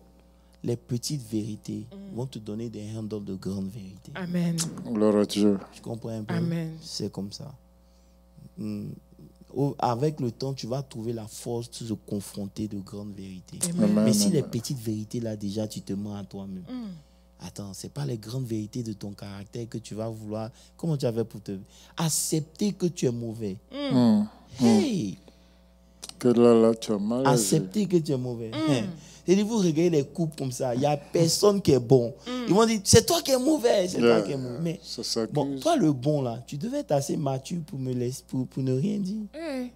les petites vérités vont te donner des handles de grandes vérités. Amen. Gloire à Dieu. Tu comprends un peu? Amen. C'est comme ça. Avec le temps, tu vas trouver la force de se confronter de grandes vérités. Amen. Mais si Amen. les petites vérités, là, déjà, tu te mens à toi-même. Attends, ce n'est pas les grandes vérités de ton caractère que tu vas vouloir. Comment tu as fait pour te accepter que tu es mauvais? Hey! Que là, tu as mal agi. Accepter que tu es mauvais. C'est-à-dire, vous regardez les couples comme ça, il n'y a personne qui est bon. Ils vont dire, c'est toi qui es mauvais, c'est toi qui es mauvais. Mais Ça s'accuse. bon, toi, le bon, là, tu devais être assez mature pour me laisser, pour ne rien dire. Hey,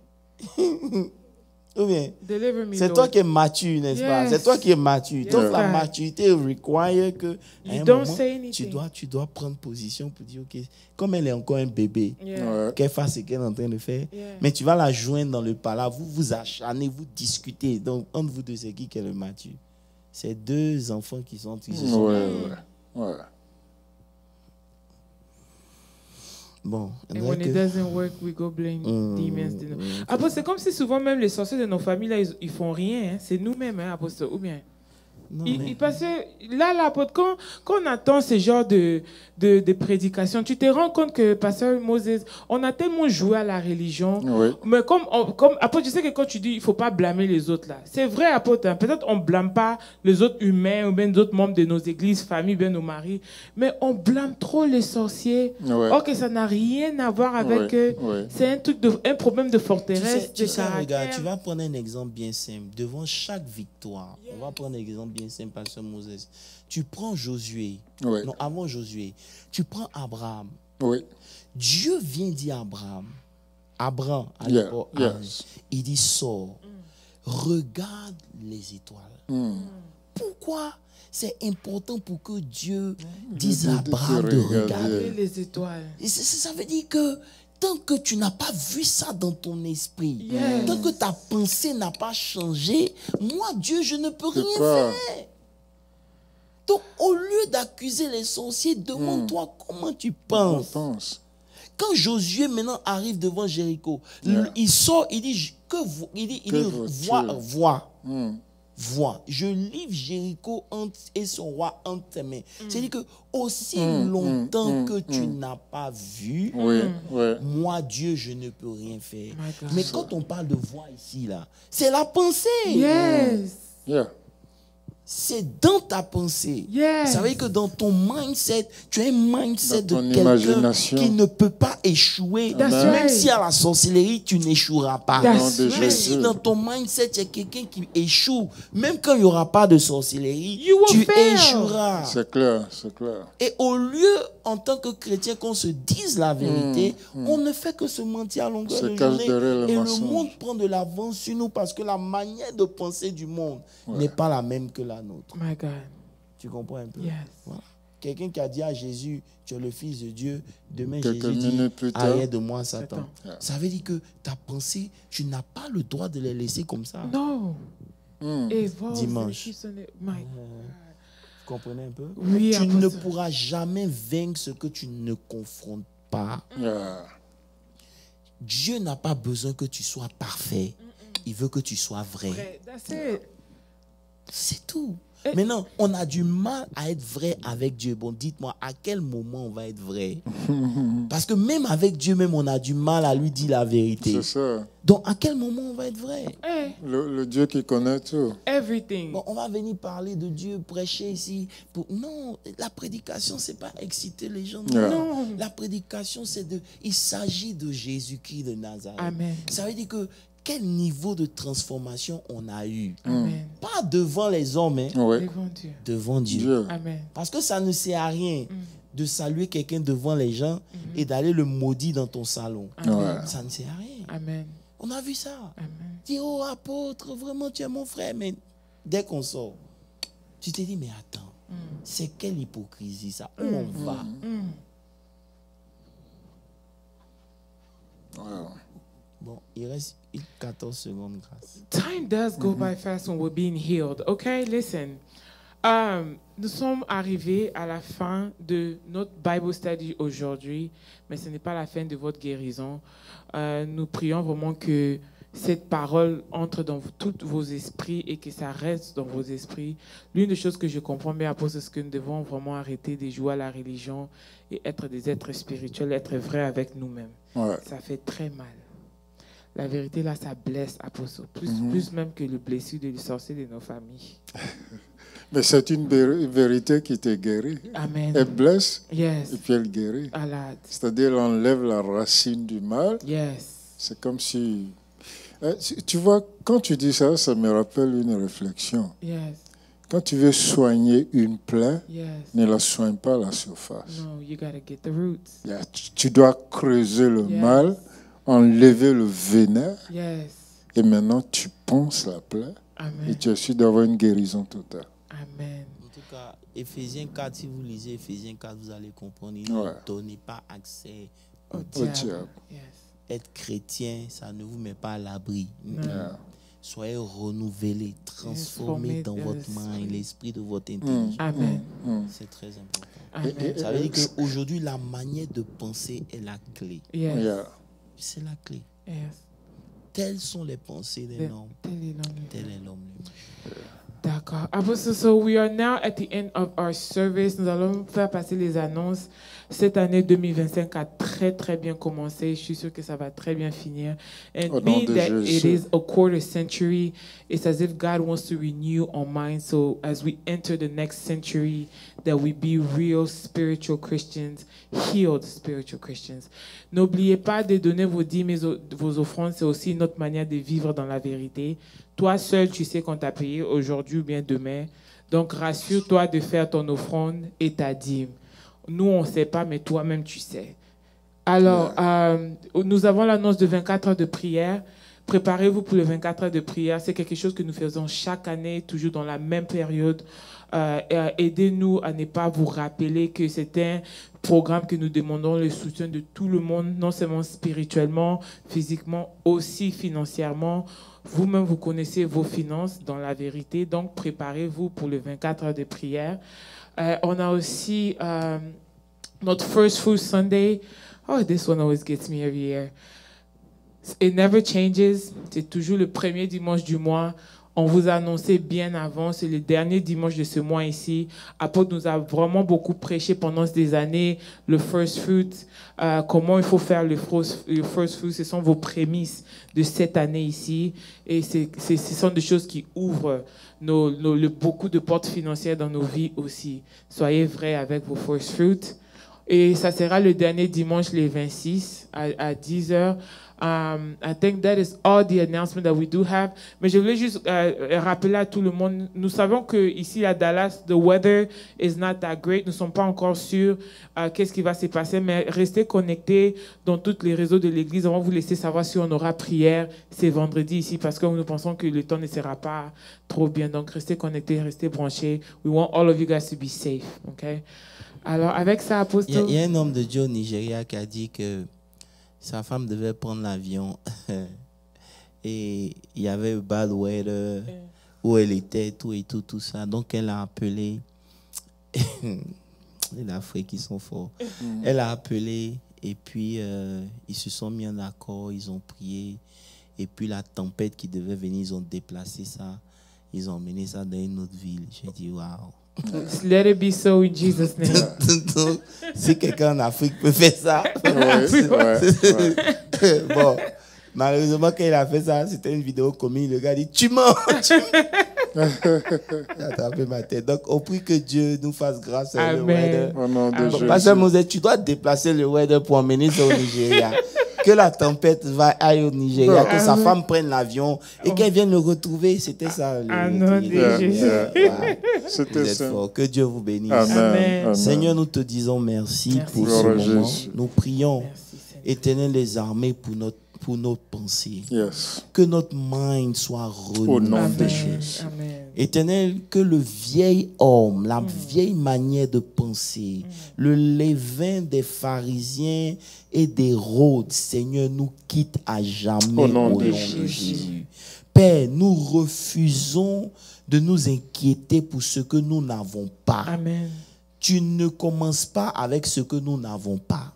Ou bien, deliver me, c'est Lord. toi qui es mature, n'est-ce pas? Yes. C'est toi qui es mature. Yes, Donc, la God. maturité require que, à You un don't moment, say anything. tu dois prendre position pour dire, OK, comme elle est encore un bébé, Yeah. Ouais. qu'elle fasse ce qu'elle est en train de faire. Yeah. Mais tu vas la joindre dans le pala, vous vous acharnez, vous discutez. Donc, entre vous deux, c'est qui est le mature? C'est 2 enfants qui se sont... Ouais. Bon, on And dirait when it que- doesn't work, we go blame demons. Après, c'est comme si souvent même les sorciers de nos familles, là, ils font rien. Hein. C'est nous-mêmes, hein, apôtre. Ou bien. Non, mais- Parce que là, l'apôtre, quand on attend ce genre de prédication, tu te rends compte que, pasteur Moses, on a tellement joué à la religion. Oui. Mais comme apôtre, je sais que quand tu dis il ne faut pas blâmer les autres, là, c'est vrai, apôtre. Hein, peut-être on ne blâme pas les autres humains ou bien d'autres membres de nos églises, familles, bien nos maris, mais on blâme trop les sorciers. Ouais. Or que ça n'a rien à voir avec Ouais, ouais. c'est un problème de forteresse, Tu de sais, regarde, caractère. tu vas prendre un exemple bien simple. Devant chaque victoire, on va prendre un exemple bien simple, pasteur Moses. Tu prends Josué. Oui. Non, avant Josué. Tu prends Abraham. Oui. Dieu vient dire à Abraham, à Yeah, l'époque, yes. il dit, sors, regarde les étoiles. Pourquoi c'est important pour que Dieu dise à Abraham de regarder? Regardez les étoiles. Et ça veut dire que tant que tu n'as pas vu ça dans ton esprit, Yes. tant que ta pensée n'a pas changé, moi, Dieu, je ne peux C'est rien pas- faire. Donc, au lieu d'accuser les sorciers, demande-toi comment tu On penses. pense. Quand Josué maintenant arrive devant Jéricho, Yeah. il sort, il dit, vois. Vois, je livre Jéricho et son roi entre tes mains. C'est-à-dire que aussi longtemps que tu n'as pas vu, Oui. Oui. moi, Dieu, je ne peux rien faire. My God. Mais quand on parle de voir ici, là, c'est la pensée. Yes. Yeah. C'est dans ta pensée. Yes. Ça veut dire que dans ton mindset, tu as un mindset Dans ton de quelqu'un imagination. qui ne peut pas échouer. That's Même right. si à la sorcellerie, tu n'échoueras pas. That's Nom de right. Mais Jésus. si dans ton mindset, il y a quelqu'un qui échoue, même quand il n'y aura pas de sorcellerie, You will tu fail. échoueras. C'est clair. C'est clair. Et au lieu, en tant que chrétien, qu'on se dise la vérité, on ne fait que se mentir à longueur Se de cache journée. derrière le Et mensonge. le monde prend de l'avance sur nous parce que la manière de penser du monde n'est pas la même que la nôtre. My God. Tu comprends un peu? Yes. Voilà. Quelqu'un qui a dit à Jésus, tu es le Fils de Dieu, demain Quelques Jésus dit, minutes plus tard. arrière de moi, Satan. Satan. Ça veut dire que ta pensée, tu n'as pas le droit de les laisser comme ça. Non. Et voilà, Dimanche. c'est le- My God. Vous comprenez un peu? Oui, Tu ne apôtre. pourras jamais vaincre ce que tu ne confrontes pas. Yeah. Dieu n'a pas besoin que tu sois parfait. Il veut que tu sois vrai. Vrai. That's it. C'est tout. Maintenant, on a du mal à être vrai avec Dieu. Bon, dites-moi, à quel moment on va être vrai? Parce que même avec Dieu, même on a du mal à lui dire la vérité. C'est ça. Donc, à quel moment on va être vrai? Le Dieu qui connaît tout. Everything. Bon, on va venir parler de Dieu, prêcher ici. Non, la prédication, c'est pas exciter les gens. Non. La prédication, il s'agit de Jésus-Christ de Nazareth. Amen. Ça veut dire que quel niveau de transformation on a eu? Amen. Pas devant les hommes, hein, Ouais. Devant Dieu. devant Dieu. Dieu. Amen. Parce que ça ne sert à rien de saluer quelqu'un devant les gens et d'aller le maudire dans ton salon. Amen. Ouais. Ça ne sert à rien. Amen. On a vu ça. Amen. Dis, oh apôtre, vraiment tu es mon frère. Mais dès qu'on sort, tu te dis, mais attends, c'est quelle hypocrisie ça? Où on va? Wow. Bon, il reste 14 secondes, grâce. Time does go by fast when we're being healed. Okay, listen. Nous sommes arrivés à la fin de notre Bible study aujourd'hui, mais ce n'est pas la fin de votre guérison. Nous prions vraiment que cette parole entre dans tous vos esprits et que ça reste dans vos esprits. L'une des choses que je comprends bien, apôtre, c'est que nous devons vraiment arrêter de jouer à la religion et être des êtres spirituels, être vrais avec nous-mêmes. Ouais. Ça fait très mal. La vérité, là, ça blesse, apôtre. Plus même que le blessure de sorcier de nos familles. Mais c'est une vérité qui te guérit. Amen. Elle blesse Yes. et puis elle guérit. Alad. C'est-à-dire, elle enlève la racine du mal. Yes. C'est comme si... Tu vois, quand tu dis ça, ça me rappelle une réflexion. Yes. Quand tu veux soigner une plaie, Yes. ne la soigne pas à la surface. No, you gotta get the roots. Tu dois creuser le Yes. mal, enlever le venin, Yes. et maintenant tu ponces la plaie, et Amen. tu es sûr d'avoir une guérison totale. Amen. En tout cas, Éphésiens 4, si vous lisez Éphésiens 4, vous allez comprendre. Il Ouais. ne donnez pas accès. Au diable. diable. Yes. Être chrétien, ça ne vous met pas à l'abri. Yeah. Soyez renouvelés, transformés dans votre Transformés mind, l'esprit de votre intelligence. Amen. C'est très important. Amen. Ça veut dire qu'aujourd'hui, la manière de penser est la clé. Yes. Yeah. C'est la clé. Yes. Telles sont les pensées des hommes. Tel est l'homme. Tel est l'homme lui-même. D'accord. Apostle, so we are now at the end of our service. Nous allons faire passer les annonces. Cette année 2025 a très bien commencé. Je suis sûr que ça va très bien finir. And Au nom being de that it Jésus. is a quarter century, it's as if God wants to renew our minds. So as we enter the next century, that we be real spiritual Christians, healed spiritual Christians. N'oubliez pas de donner vos dîmes et vos offrandes. C'est aussi une autre manière de vivre dans la vérité. Toi seul, tu sais qu'on t'a payé aujourd'hui ou bien demain. Donc, rassure-toi de faire ton offrande et ta dîme. Nous, on ne sait pas, mais toi-même, tu sais. Alors, nous avons l'annonce de 24 heures de prière. Préparez-vous pour les 24 heures de prière. C'est quelque chose que nous faisons chaque année, toujours dans la même période. Aidez-nous à ne pas vous rappeler que c'est un programme que nous demandons le soutien de tout le monde, non seulement spirituellement, physiquement, aussi financièrement. Vous-même, vous connaissez vos finances dans la vérité, donc préparez-vous pour les 24 heures de prière. On a aussi notre First Fruit Sunday. Oh, this one always gets me every year. It never changes. C'est toujours le premier dimanche du mois. On vous a annoncé bien avant, c'est le dernier dimanche de ce mois ici. Apôtre nous a vraiment beaucoup prêché pendant des années le First Fruit, comment il faut faire le First Fruit. Ce sont vos prémices de cette année ici. Et ce sont des choses qui ouvrent beaucoup de portes financières dans nos vies aussi. Soyez vrais avec vos First Fruit. Et ça sera le dernier dimanche, les 26 à 10h. I think that is all the announcement that we do have. Mais je voulais juste rappeler à tout le monde, nous savons que ici à Dallas, the weather is not that great. Nous ne sommes pas encore sûrs qu'est-ce qui va se passer, mais restez connectés dans tous les réseaux de l'Église. On va vous laisser savoir si on aura prière ce vendredi ici, parce que nous pensons que le temps ne sera pas trop bien. Donc restez connectés, restez branchés. We want all of you guys to be safe. Okay? Alors avec ça, Apostle. Il y a un homme de Dieu au Nigeria qui a dit que sa femme devait prendre l'avion et il y avait le bad weather où elle était, tout ça. Donc elle a appelé, les Africains qui sont forts, elle a appelé et puis ils se sont mis en accord, ils ont prié Et puis la tempête qui devait venir, ils ont déplacé ça. Ils ont emmené ça dans une autre ville. J'ai dit, waouh. Let it be so in Jesus' name. Donc, si quelqu'un en Afrique peut faire ça. Bon, malheureusement, quand il a fait ça, c'était une vidéo comique. Le gars dit, tu mens. J'ai attrapé ma tête. Donc, au prix que Dieu nous fasse grâce à le weather. Au nom de Jésus. Pasteur Moses, tu dois déplacer le weather pour emmener ça au Nigeria. Que la tempête aille au Nigeria, que sa femme prenne l'avion et qu'elle vienne le retrouver. C'était ça. C'était ça. Que Dieu vous bénisse. Amen. Seigneur, nous te disons merci pour ce moment. Nous prions, Éternel des armées, pour notre pensée. Que notre mind soit renouvelé. Au nom de Jésus. Éternel, que le vieil homme, la vieille manière de penser, le levain des pharisiens et des Hérodes, Seigneur, nous quitte à jamais au nom de Jésus. Père, nous refusons de nous inquiéter pour ce que nous n'avons pas. Amen. Tu ne commences pas avec ce que nous n'avons pas.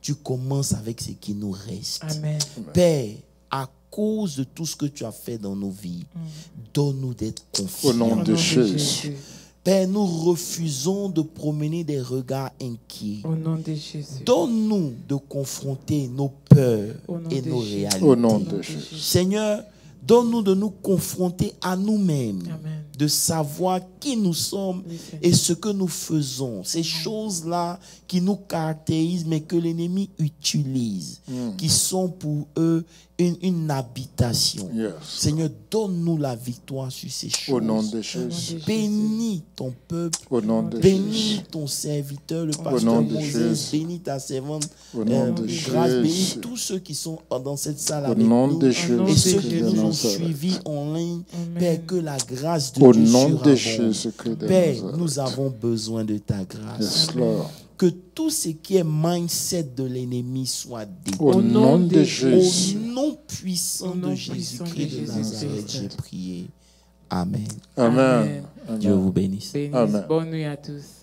Tu commences avec ce qui nous reste. Amen. Père, à cause de tout ce que tu as fait dans nos vies, donne-nous d'être confiants. Au nom de Jésus. Père, nous refusons de promener des regards inquiets. Au nom de Jésus. Donne-nous de confronter nos peurs et nos réalités. Au nom de Jésus. Seigneur, donne-nous de nous confronter à nous-mêmes. Amen. De savoir qui nous sommes et ce que nous faisons. Ces choses-là qui nous caractérisent, mais que l'ennemi utilise, qui sont pour eux une habitation. Seigneur, donne-nous la victoire sur ces choses. Au nom de Jésus. Bénis ton peuple. Au nom de Bénis ton serviteur, le pasteur Moses. Bénis ta servante. Au nom de grâce. Jésus. Bénis tous ceux qui sont dans cette salle Au avec nom nous. de Jésus. Et ceux qui nous ont suivis en ligne. Père, que la grâce de Au Dieu nom de surabonde. Jésus-Christ de Père, Nazareth. nous avons besoin de ta grâce. Yes, Lord. Que tout ce qui est mindset de l'ennemi soit détruit. Au nom de Jésus. Au nom puissant de Jésus-Christ de Nazareth, j'ai prié. Amen. Amen. Dieu vous bénisse. Bonne nuit à tous.